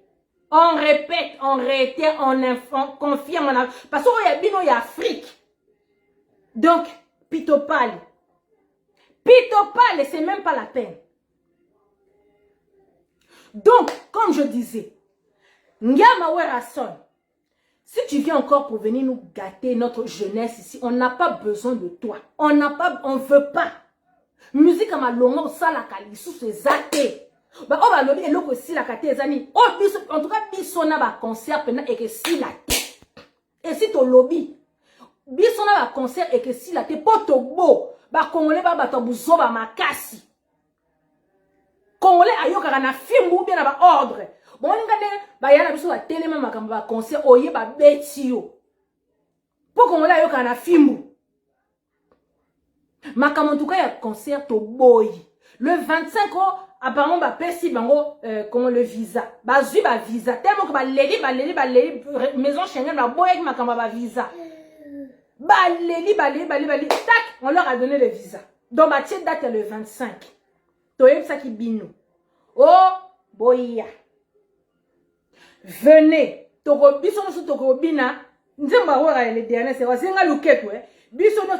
S1: On répète, on réitère, on confirme. Parce qu'il y a bino, il y a Afrique. Donc, Pitopale. Pitopale, c'est même pas la peine. Donc, comme je disais, Ngama Werason, si tu viens encore pour venir nous gâter notre jeunesse ici, on n'a pas besoin de toi. On veut pas. Musique à ma longue, ça la calisou, c'est zaté. Bah on va lobby et l'autre si la carte ezani en tout cas bisona ba concert pendant et que si la et si to lobby bisona ba concert et que si la te poto bo ba congolais ba bato buzo ba makasi congolais ayoka na fimbu bien na ba ordre bon ngane ba yana biso ba telema makambo ba concert oye ba betio pour congolais ayoka na fimbu makambo en tout cas ya concert to boy le 25 ans apparemment ba pesi bango comment le visa bazui ba visa tellement que ba leli maison Schengen ba boy avec makamba ba visa ba leli tac on leur a donné le visa donc ba tie date le 25 toyeb ça qui bino oh boya venez toko biso no toko bina nzemba wora le dernier c'est zenga luketu biso no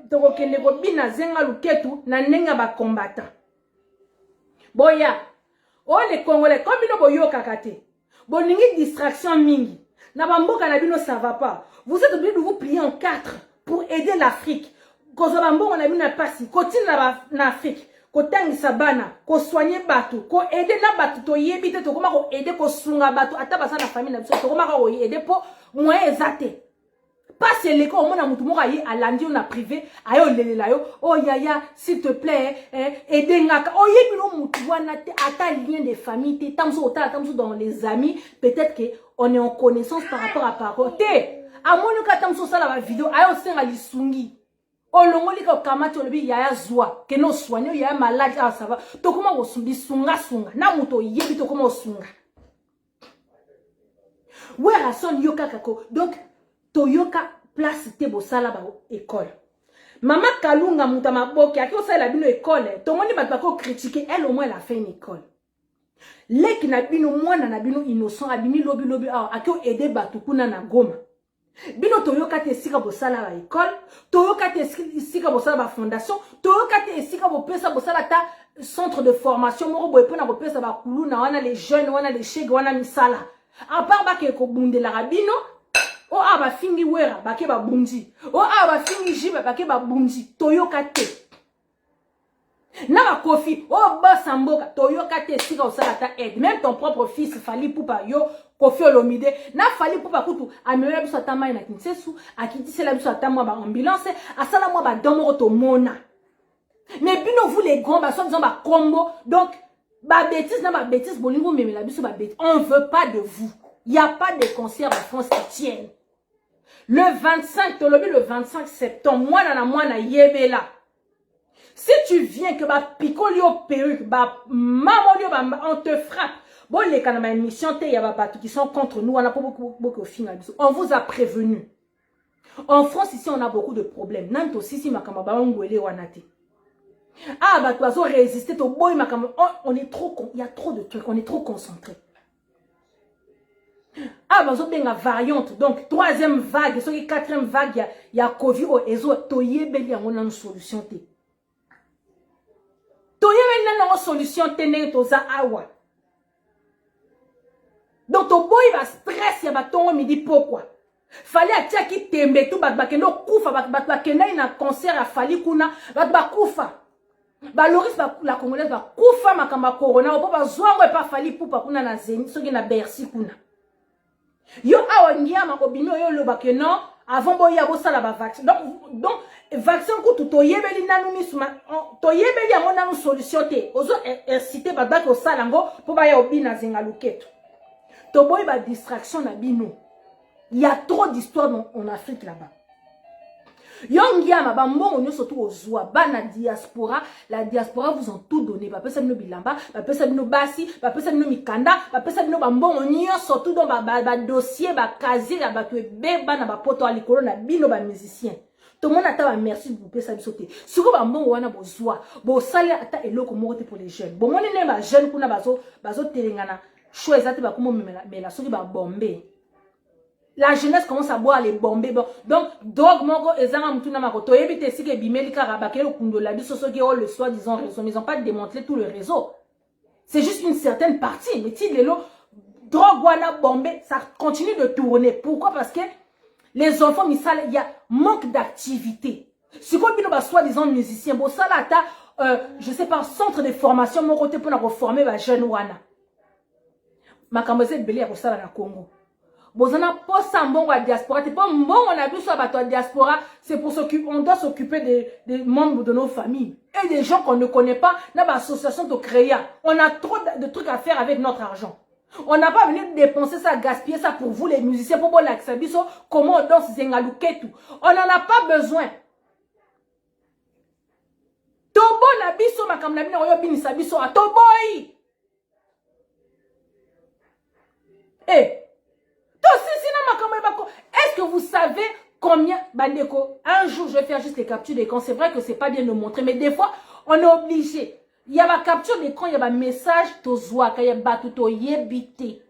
S1: toko kende ko bina zenga luketu na nenga ba combattant Boya. Oh, les Congolais, comme ils n'ont pas kakate. Bon, il y a une distraction mingi. Nabamboka nabino, ça va pas. Vous êtes obligés de vous plier en 4 pour aider l'Afrique. Kozabambo, on a mis na passi. Continue en Afrique. Kotangi sabana. Ko soigner batu. Ko aider na batu. To yebite to koma ko aider ko sunga batu. Ata basa na famille na biso. To koma ko aider po moyen ezate. Pas c'est l'école, on a mon à lundi, on a privé, ayo lelelayo, oh yaya, s'il te plaît, aidez ngaka, oh yebino moutouana, ata lien de famille, te tamso dans les amis, peut-être que on est en connaissance par rapport à parole. Te, à mon cas tamso ça la vidéo, ayo senga lisungi. Oh longo lika kamati olobi yaya zwa, que no soigné, yaya malade, ah ça va. To comment osumbi sunga, na muto yebi to comment osunga. Ouais, rason yoka kako, donc. Toyoka place te bosala ba école. Maman Kalunga mutama boke aki osala bino école. To moni bat bako critiquer elle au moins elle a fait une école. Lek na bino mwana na bino innocent abimi lobi aki aider batu kuna na Goma. Bino toyoka te sika bosala ba école, toyoka te sika bosala ba fondation, toyoka te sika bopesa bosala ta centre de formation moko boye pona bopesa ba kuluna wana les jeunes wana les chèques wana misala. À part ba ke ko bundela rabino. Oh aba fingi wera bake ba bunji. Oh aba fingi jiba bake ba bunji. Toyoka te. Na ba kofi. Oh ba samboka. Toyoka te sika osala ta aide. Même ton propre fils Fali Poupa yo Kofi Olomide. Na Fali Poupa kutu. Amewe biso atama ina kinsesu. Akiti la biso atama ba ambulance. Asala mwa ba domoro to mona. Mais bino vous les grands ba so disant ba combo. Donc ba bêtise na ba bêtise bolingo meme la biso ba bêtise. On veut pas de vous. Il n'y a pas de concert en France qui tienne. Le 25, le 25 septembre, moi, yebela. Si tu viens que ba picolio perruque, ba mamolio, on te frappe. Bon, les canama émission, il y a pas qui sont contre nous, on n'a pas beaucoup au final. On vous a prévenu. En France, ici, on a beaucoup de problèmes. Nanto, si, makamaba, on gueule, wanate. Ah, bah, toi, résister, au boy, makamaba, on est trop, il y a trop de trucs, on est trop concentré. Ah, bah, vous avez variante. Donc, troisième vague, quatrième vague, il y a Covid, il y a une solution. Il y a une solution, donc, ton boy va stress, il va tomber, me dit pourquoi. Fallait à qui tembe tout, no koufa, na concert à Fali kuna, koufa. Loris la congolaise va koufa makamba corona, ou pas zouango et pas Fali poupa kuna na zeni, so na Bercy kuna. Yo awangia makobino yo lobake non avant boya bosala ba vaccin donc vaccin ko to yebeli nanu misuma to yebeli yango nanu solution te ozo inciter ba ko sala ngo po ba ya obina zinga luketo to boy ba distraction na bino. Il y a trop d'histoires en Afrique là-bas. Yongiama ba mbongo nyo surtout ozwa bana diaspora, la diaspora vous ont tout donné, ba pesa bino bilamba, ba pesa bino basi, ba pesa bino mikanda, ba pesa bino ba mbongo nyo surtout dans ba dossier ba casier ba to beba na ba poto alikolo na bino ba musicien. Tout le monde ata ba merci de vous pesa biso te. Siko ba mbongo wana bozwa, bo sale ata eloko moko te pour les jeunes. Bon moni ne ba jeune kuna bazo telengana, choix ate ba komo mela soki ba bombe. La jeunesse commence à boire les bombes. Bon. Donc, drogue, mongo, ezanga mutuna makoto. Ebite si ke bimeli karabake le kundo la biso so ki o le soi-disant réseau. Mais ils n'ont pas démantelé tout le réseau. C'est juste une certaine partie. Mais si les lots, drogue, wana, bombe, ça continue de tourner. Pourquoi? Parce que les enfants, il y a manque d'activité. Si quoi bino ba soi-disant musicien, bon, ça là, je sais pas, centre de formation, mon côté pour nous former ba jeune wana. Ma kamose belé à ça na Congo. Bozana posa mbongo à diaspora, c'est pas mbongo on a vu sur la diaspora, c'est pour s'occuper, on doit s'occuper des membres de nos familles et des gens qu'on ne connaît pas. Dans l'association de créer, on a trop de trucs à faire avec notre argent. On n'a pas venu dépenser ça, gaspiller ça pour vous les musiciens, pour l'accès, comment on danse zengaluketu. On n'en a pas besoin. Tobo la biso makam la bina oyo binisa biso a toboy. Eh. Est-ce que vous savez combien, Bandeko, un jour je vais faire juste les captures d'écran. C'est vrai que c'est pas bien de montrer, mais des fois, on est obligé. Il y a ma capture d'écran, il y a un message, tozoa, il y a batuto, yebite.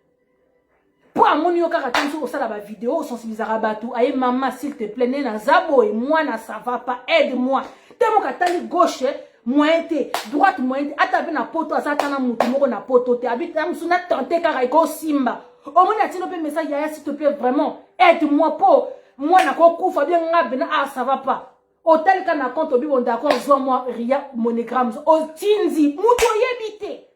S1: Pour mon yoka, attention, ça la vidéo, sensibiliser à batu. Aïe, maman, s'il te plaît, nena zabo et moi, na ça va pas, aide-moi. Tellement qu'à tali gauche, moyen, droite moyen, atabe na poto, azatana moutimoko na poto, te habite, amsuna tante karaiko simba. Au moins, il y a un message, Yaya, s'il te plaît, vraiment, aide-moi pour moi, n'a pas coup, Fabien, ah, ça va pas. Hôtel quand on compte, on d'accord, soit moi, Ria, monogramme, au Tinzi, moutoye bité.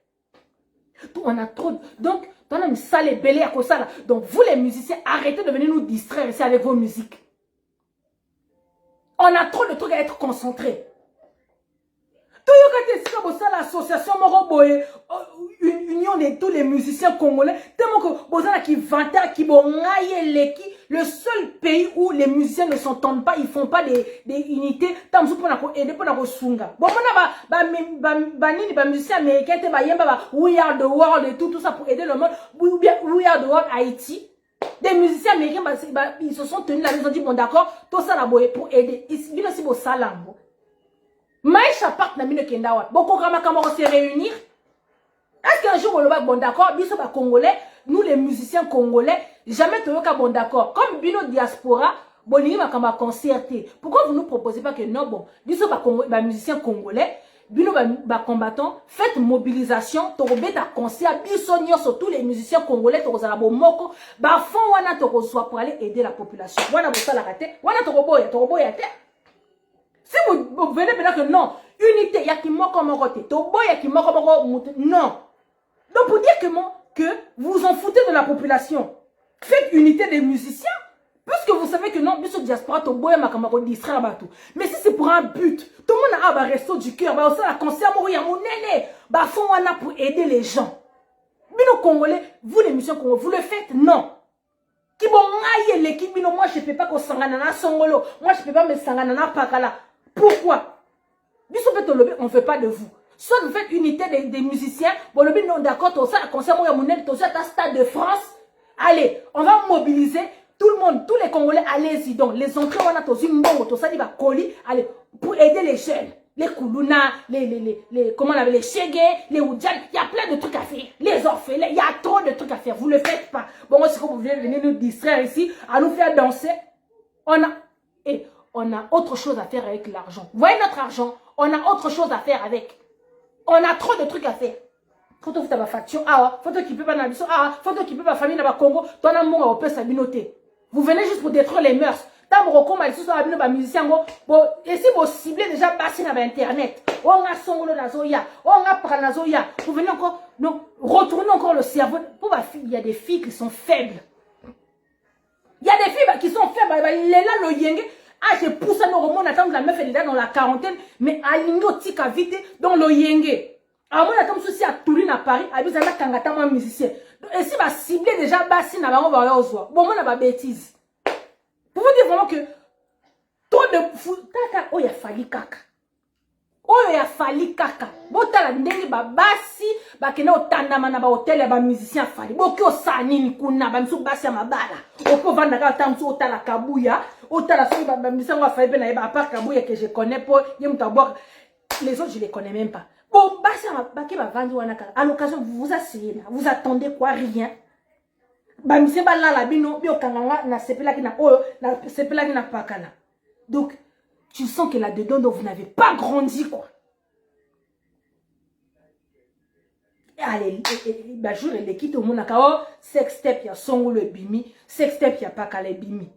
S1: On a trop, donc, on a une salle belle à cause ça. Donc, vous les musiciens, arrêtez de venir nous distraire ici avec vos musiques. On a trop de trucs à être concentrés. L'association une union de tous les musiciens congolais, tellement que qui vantent, qui le seul pays où les musiciens ne s'entendent pas, ils font pas des unités, tant pour aider pour la sunga. Bon, on a musiciens américains, we are the world et tout ça pour aider le monde, we are the world Haïti. Des musiciens américains, ils se sont tenus là, ils ont dit bon d'accord, tout ça là pour aider. Ils aussi pour salam. Maïcha part na mine kendawa. Boko kama se réunir. Est-ce qu'un jour on va bon d'accord, biso ba congolais, nous les musiciens congolais, jamais te ka bon d'accord. Comme bino diaspora, boningi makamba concerté. Pourquoi vous nous proposez pas que non bon, biso ba musiciens congolais, bino ba combattants, faites mobilisation, to robeta concert biso sur tous les musiciens congolais to za bomoko, ba fond wana to reçoit pour aller aider la population. Wana bosala raté, wana to roboya te. Si vous venez maintenant que non, unité, il y a qui m'a comme côté, il y a qui m'a comme non. Donc pour dire que vous vous en foutez de la population, faites unité des musiciens, puisque vous savez que non, bien sûr, diaspora, toboya ma camarade distraire à tout. Mais si c'est pour un but, tout le monde a un resto du cœur, bah aussi la concert mourir mon néné, bah fond on a pour aider les gens. Bino Congolais, vous les musiciens congolais, vous le faites non. Qui bon aïe l'équipe, moi je peux pas qu'on s'engana songolo, moi je peux pas me s'engana pakala. Pourquoi? On ne fait pas de vous. Soit vous faites unité des musiciens, bon, le non d'accord, tout ça, concert tout ça, Stade de France. Allez, on va mobiliser tout le monde, tous les Congolais, allez-y donc. Les entrées, on a tous une bombe, tout ça, il va coller, allez, pour aider les jeunes. Les Koulouna, comment on appelle, les Chégué, les Oudjan, il y a plein de trucs à faire. Les orphelins, il y a trop de trucs à faire. Vous ne le faites pas. Bon, moi, si vous voulez venir nous distraire ici, à nous faire danser, on a autre chose à faire avec l'argent. Vous voyez notre argent, on a autre chose à faire avec. On a trop de trucs à faire. Photo qui peut pas facture, photo qui peut pas nabiso, photo qui peut pas famille na Congo, ton amour au peu sabinoté. Vous venez juste pour détruire les mœurs. Tant que vous avez sur la musicien, et si vous ciblez déjà bassin sur internet, on a songolo nazoya, on a pranazoya, vous venez encore, donc retournez encore le cerveau. Pour ma fille, il y a des filles qui sont faibles. Il y a des filles qui sont faibles. Il est là le yenge. Je pousse à nos romans, attends, la meuf elle est là dans la quarantaine, mais à l'ignotique à vite dans le yenge. À moi, attends, ceci à Toulin à Paris, à Bizana Kangata, moi, musicien. Et si va cibler déjà bassin à Bango Bayozoa, bon, moi, on a bêtise. Pour vous dire vraiment que trop de fou, kaka, oh, il a fallu kaka. Oh, il a fallu kaka. Bon, t'as la ndenge, basi, bakena au tandama na ba hôtel, ba musicien fallu. Bon, qui au sanini kuna, ba msou basi à ma bala. Au peut vendre la tamsou, au la kabouya, au la soui, ba musicien va fallu, ben, à part kabouya que je connais pas, yem tabor. Les autres, je les connais même pas. Bon, basi à ma baki, ba vendre wanaka. À l'occasion, vous vous asseyez là, vous attendez quoi, rien. Ba musicien ba la bino, bio kanganga, na sepela ki na oyo, na sepela ki na pakala. Donc, tu sens que là-dedans, vous n'avez pas grandi, quoi. Allez, bah, jour, il quitte au monde, sextep, il y a son le bimi, sextep, il y a pas qu'à les bimi.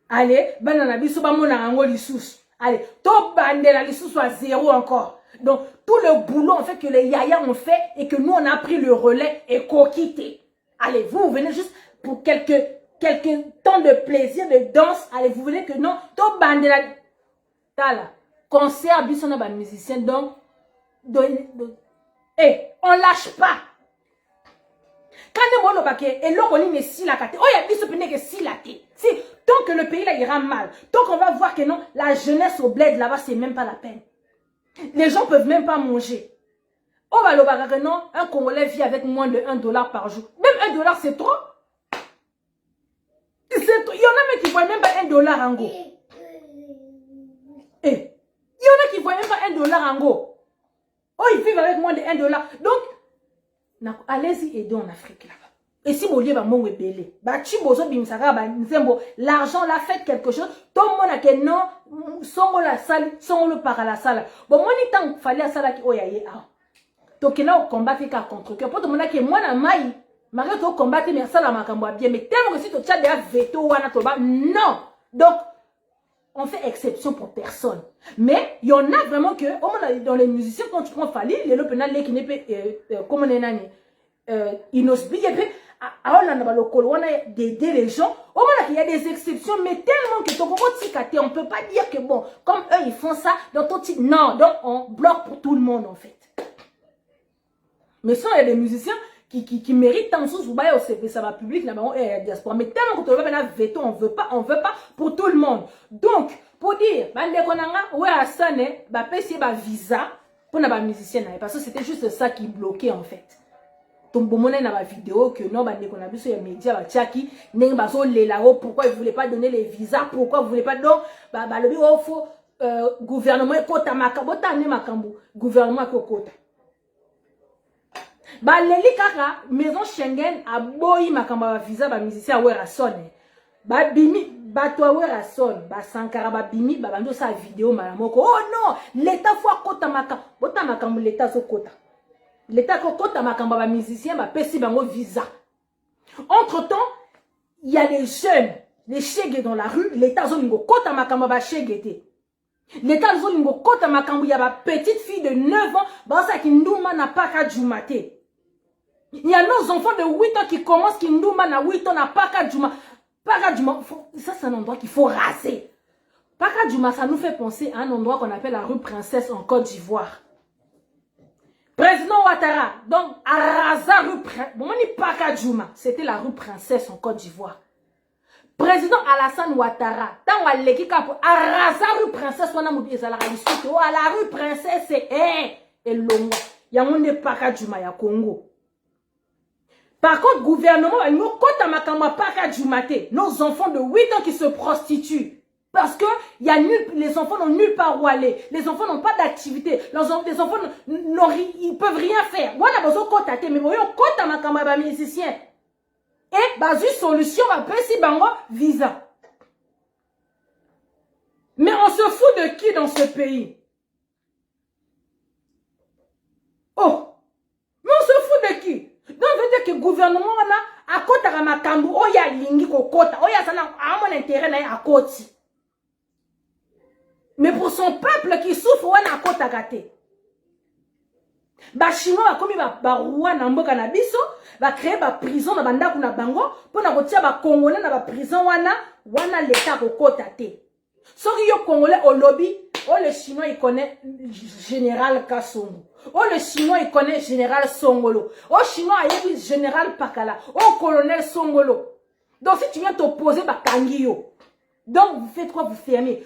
S1: Allez, banana biso, ba mon ango lissous. Allez, top bandela lissous soit zéro encore. Donc, tout le boulot, en fait, que les yaya ont fait et que nous, on a pris le relais et coquité. Allez, vous venez juste pour quelques temps de plaisir, de danse. Allez, vous venez que non, top bandela. Tala, concert, bisona ba musicien, donc, on lâche pas. Quand on va et l'on est si la carte, oh, il y a bis que si la tête. Si, tant que le pays là ira mal, tant qu'on va voir que non, la jeunesse au bled là-bas, c'est même pas la peine. Les gens peuvent même pas manger. On va le voir que non, un Congolais vit avec moins de $1 par jour. Même $1, c'est trop. Il y en a même qui voient même pas $1 en go. Il y en a qui voient même pas $1 en go. Oh, ils vivent avec moins de $1. Donc, allez-y aider en Afrique là-bas. Et si mon lieu va m'en belé, bah tu bozo bimsaka bah nzembo, l'argent là fait quelque chose, tout le monde a que non, songo la salle, songo le par la salle. Bon moi ni tant fallait à salle qui oyaye ah. Donc là au combat fait qu'à contre que pour tout le monde que moi na mai, malgré tout combattre mais ça la makambo bien, mais tellement que si tu as des veto wana to ba non. Donc on fait exception pour personne. Mais il y en a vraiment que, au moins dans les musiciens, quand tu prends Fali, les lopena les qui n'est pas, comme on est nani, inosbi, on a d'aider les gens. Au moins il y a des exceptions, mais tellement que ton on ne peut pas dire que bon, comme eux ils font ça, dans ton titre, non, donc on bloque pour tout le monde en fait. Mais ça, il y a des musiciens qui méritent tant de choses, vous voyez, ça va public, là, diaspora. Mais tellement que tu vas veto, on veut pas pour tout le monde. Donc, pour dire, ouais, à ça, bah, payer bah, visa pour les musiciens, parce que c'était juste ça qui bloquait, en fait. Donc, bon, on a une vidéo que non, bah, on a vu sur les médias, bah, tchaki, pourquoi ils ne voulaient pas donner les visas, pourquoi ils ne voulaient pas, donc, bah, le bureau, faut, gouvernement, kota, makambo, gouvernement, kota. Ba leli kaka maison Schengen a boyi makamba visa ba musicien wera sonne ba bimi ba to wera sonne ba Sankara ba bimi ba bando sa vidéo malamoko oh non l'état fois kota makamba bota makambo l'état so kota l'état ko kota makamba ba musicien ba pesi bango visa. Entre temps il y a des jeunes les chègues dans la rue l'état zolingo kota makamba ba chègues. L'état zolingo kota makambo ya ba petite fille de 9 ans ba sa ki nduma na paka jumate. Il y a nos enfants de 8 ans qui commencent, qui nous à 8 ans, n'a pas qu'à Djouma. Ça, c'est un endroit qu'il faut raser. Paka Djouma, ça nous fait penser à un endroit qu'on appelle la rue Princesse en Côte d'Ivoire. Président Ouattara, donc, à Raza rue Princesse. Bon, on dit Paka Djouma, c'était la rue Princesse en Côte d'Ivoire. Président Alassane Ouattara, dans Waleki Kapo, à Raza rue Princesse, on a dit à la rue Princesse, c'est et l'ongo. Il y a un Paka Djouma, il y a Congo. Par contre, gouvernement, nos enfants de 8 ans qui se prostituent. Parce que les enfants n'ont nulle part où aller. Les enfants n'ont pas d'activité. Les enfants ils peuvent rien faire. Voilà, mais vous musicien. Et, une solution, visa. Mais on se fout de qui dans ce pays? Oh! Mais on se fout de qui? Donc, veut dire que le gouvernement a kota à makambu, oya lingi ko kota, oya sana a mon intérêt na a koti. Mais pour son peuple qui souffre, on a kota gâté. Ba chinois comme ba roi na mboka na biso, ba créer ba prison na banda kuna bango, pour na kotia ba congolais na ba prison wana l'état ko kota te. Soki yo congolais au lobby, le chinois il connaît général Kassongo. Le chinois il connaît général Songolo. Chinois il y a général Pakala. Colonel Songolo. Donc si tu viens t'opposer bah Kangio. Donc vous faites quoi? Vous fermez.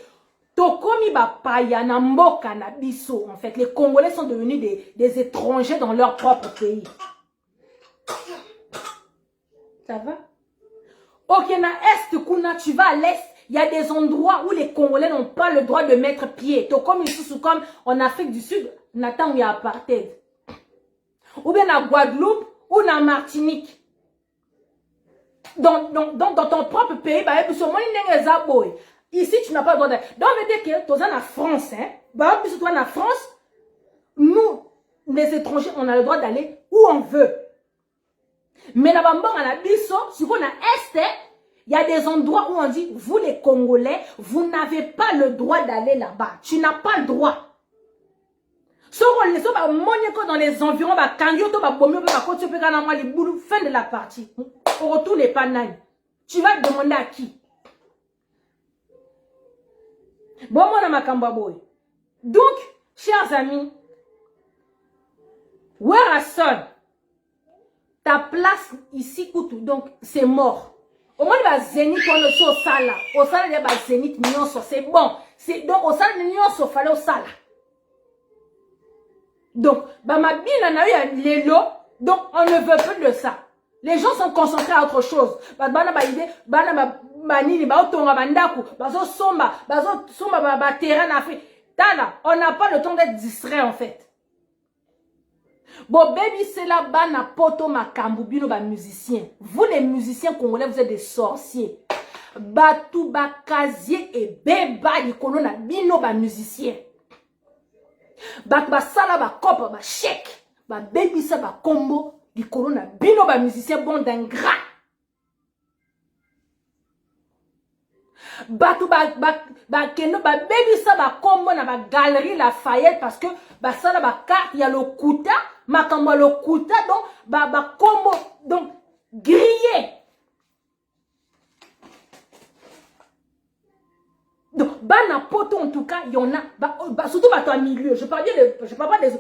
S1: Tokomi ba paya na mboka na biso. En fait, les Congolais sont devenus des étrangers dans leur propre pays. Ça va? Ok, na est kuna tu vas à l'est. Il y a des endroits où les Congolais n'ont pas le droit de mettre pied. Comme en Afrique du Sud, Nathan, il y a apartheid. Ou bien à Guadeloupe, ou en Martinique. Donc, dans ton propre pays, ici, tu n'as pas le droit d'aller. Donc, on veut dire que tu es en France. En France, nous, les étrangers, on a le droit d'aller où on veut. Mais là-bas, on a biso, si on a est, il y a des endroits où on dit, vous les Congolais, vous n'avez pas le droit d'aller là-bas. Tu n'as pas le droit. Dans les environs, fin de la partie. Au retour, les pananes. Tu vas demander à qui? Bon, moi, ma kambaboy. Donc, chers amis, where a son? Ta place ici, donc, c'est mort. Au moins, il va zénith pour le saut au sala. Au sala, il va zénith, c'est bon. Donc, au sala, il fallait au sala. Donc, ma bille, on a eu les lots. Donc, on ne veut plus de ça. Les gens sont concentrés à autre chose. On n'a pas le temps d'être distrait, en fait. Bon, baby, c'est là-bas, na poto makambu, bino ba musicien. Vous, les musiciens congolais, vous êtes des sorciers. Batou, bakazier et beba, yikono na bino ba musicien. Ba sala, ba kopa, ba chèque. Ba baby, ça, ba combo, yikono na bino ba musicien bon d'ingrat. Batou, keno, ba baby, ça, ba combo na ba galerie Lafayette parce que ba sala, ba carte, y a le kuta. Makambo le kuta donc ba combo donc grillé donc bana poto en tout cas il y en a surtout bateau à milieu je parle pas des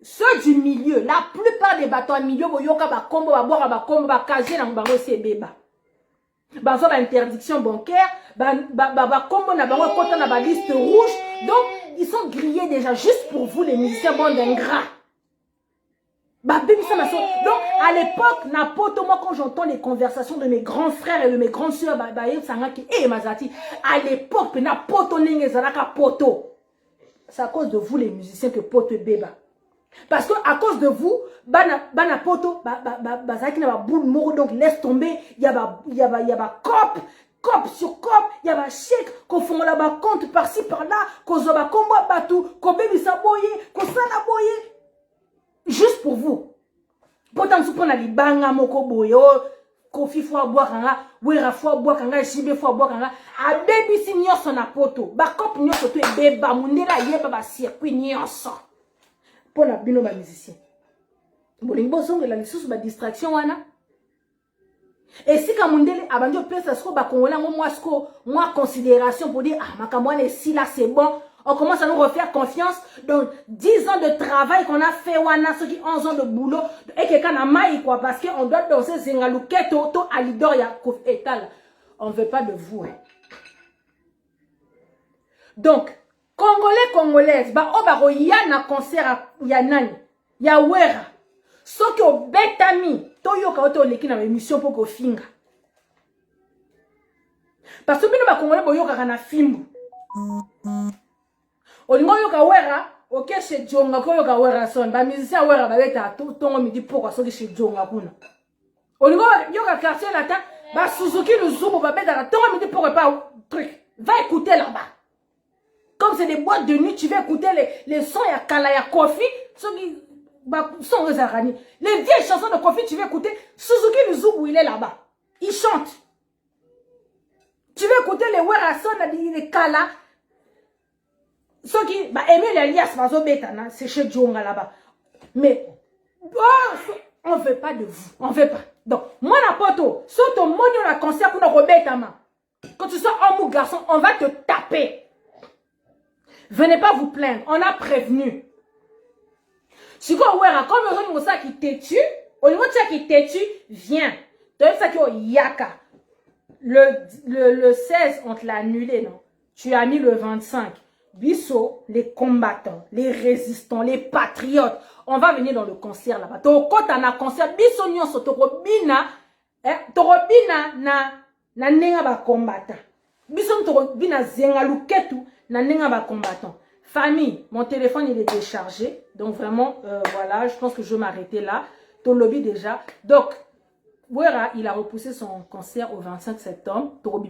S1: ceux du milieu la plupart des bateaux à milieu boyoka ba combo ba boire ba combo ba casier na bango c'est beba ba so ba interdiction bancaire ba combo na bango kota na ba liste rouge donc ils sont grillés déjà juste pour vous les musiciens bon d'ingrats. Donc, à l'époque, moi, quand j'entends les conversations de mes grands frères et de mes grandes soeurs, à l'époque, c'est à cause de vous, les musiciens, que poto béba. Parce que à cause de vous, bana poto, donc laisse tomber, il y a cop sur cop, il y a chèque, qu'on fait là-bas compte par-ci par-là, qu'on zoba combat batou, qu'on bébi saboye, qu'on salaboye. Juste pour vous. Pourtant, si vous prenez banga moko boyo, kofi faut boire kanga, wera faut boire kanga, shimbe faut boire kanga, a baby si nyonso na poto, ba kop nyonso to e beba, mundela yeba ba circuit nyonso. Pour la bino ba musicien. Bolingo zonge la lisusu ba distraction wana. Et si ka mundele abandi opesa sko ba kongola moi considération pour dire ah makamwana si là c'est bon. On commence à nous refaire confiance. Donc, 10 ans de travail qu'on a fait, wana, ceux qui 11 ans de boulot, et quelqu'un a maï, quoi, parce qu'on doit danser Zengalouke, Toto, Alidor, Yakouf, Etal. On ne veut pas de vous, hein. Donc, Congolais, Congolaises, na concert, Yanani, Yawera, ceux qui ont betami, Toyoka, Oto, Leki, na émission pour qu'on finga. Parce que nous, Congolais, Boyoka, na fimbu. Olingo yoka wera ok chez Jonga ko yoka wera son ba musicien wera ba beta tongo midi pourquoi so chez Jonga kuna olingo yoka quartier latin ba Suzuki Luzubu ba beta tongo midi pourquoi pas truc va écouter là-bas comme c'est des boîtes de nuit tu vas écouter les sons ya kala ya Kofi so qui ba son rezarani les vieilles chansons de Kofi tu vas écouter Suzuki Luzubu il est là-bas il chante tu vas écouter les wera son les kala. Ceux qui aimer l'alias, c'est chez Djonga là-bas. Mais, on ne veut pas de vous. On ne veut pas. Donc, moi, la poto, saute au monde, on a concert pour nous remettre à main. Quand tu sois homme ou garçon, on va te taper. Venez pas vous plaindre. On a prévenu. Si quoi, ouais, comme on ça qui t'es-tu, au niveau de ça qui t'es-tu, viens. Tu as ça qui est yaka. Le 16, on te l'a annulé, non? Tu as mis le 25. Bisso, les combattants, les résistants, les patriotes. On va venir dans le concert là-bas. Quand on a un concert, Bisso nyonso torobina na nenga ba combattant. Bisso torobina zengaluketu na nenga ba combattant. Famille, mon téléphone il est déchargé. Donc vraiment, voilà, je pense que je vais m'arrêter là. Ton lobby déjà. Donc, Wera, il a repoussé son concert au 25 septembre. Pour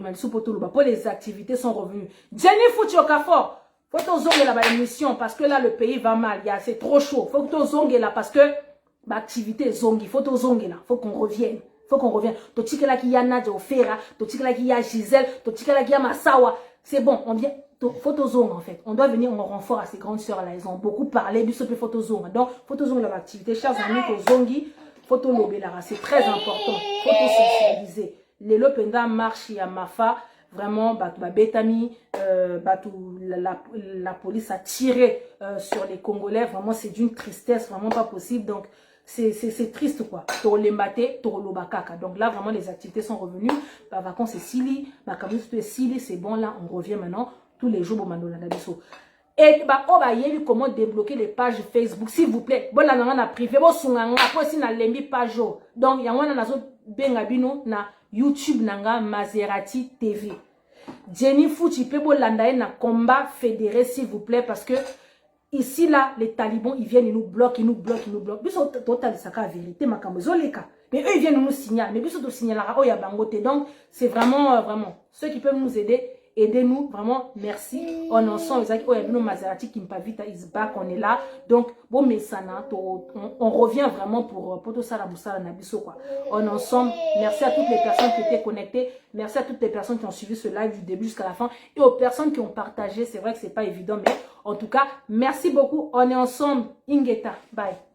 S1: les activités sont revenues. Jenny Fouti-Okafor. Faut que tu là émission parce que là le pays va mal, c'est trop chaud. Faut que tu zongues là parce que l'activité zongue, faut que tu zongues là, faut qu'on revienne. Faut qu'on revienne. Tu là qui y a Nadia Ofera, tu là qui y a Gisèle, tu là qui y a Massawa. C'est bon, on vient photozone en fait. On doit venir en renfort à ces grandes sœurs là, ils ont beaucoup parlé du super photozone. Donc photozone là l'activité, chers amis, zongi, photolobé là, c'est très important. Photosensibiliser. Les lopenda marche à Mafa. Vraiment, Betami, la police a tiré sur les Congolais. Vraiment, c'est d'une tristesse, vraiment pas possible. Donc, c'est triste quoi. Donc là, vraiment, les activités sont revenues. Par vacances, c'est Sili. Sili, c'est bon, là, on revient maintenant. Tous les jours, et comment débloquer les pages Facebook, s'il vous plaît. Bon, là, on a privé. Bon, si na lembi page. Donc, il y a un na YouTube nanga Maserati TV. Jenny Fouti Pebo Landae na combat fédéré s'il vous plaît parce que Ici, là, les talibans, ils viennent, ils nous bloquent, ils nous bloquent, ils nous bloquent. Biso total, c'est la vérité, ma camozoleka. Mais eux, ils viennent nous signaler. Mais biso to signaler, oh, ya bangote. Donc, c'est vraiment, vraiment, ceux qui peuvent nous aider, aidez-nous, vraiment, merci. On en sent, oh, il y a nos Maserati qui me pas vite, is back, on est là. Donc, bon, mais ça, on revient vraiment pour tout ça, la boussala, nabiso, quoi. On en ensemble. Merci à toutes les personnes qui étaient connectées. Merci à toutes les personnes qui ont suivi ce live du début jusqu'à la fin. Et aux personnes qui ont partagé. C'est vrai que c'est pas évident, mais en tout cas, merci beaucoup. On est ensemble. Ingeta. Bye.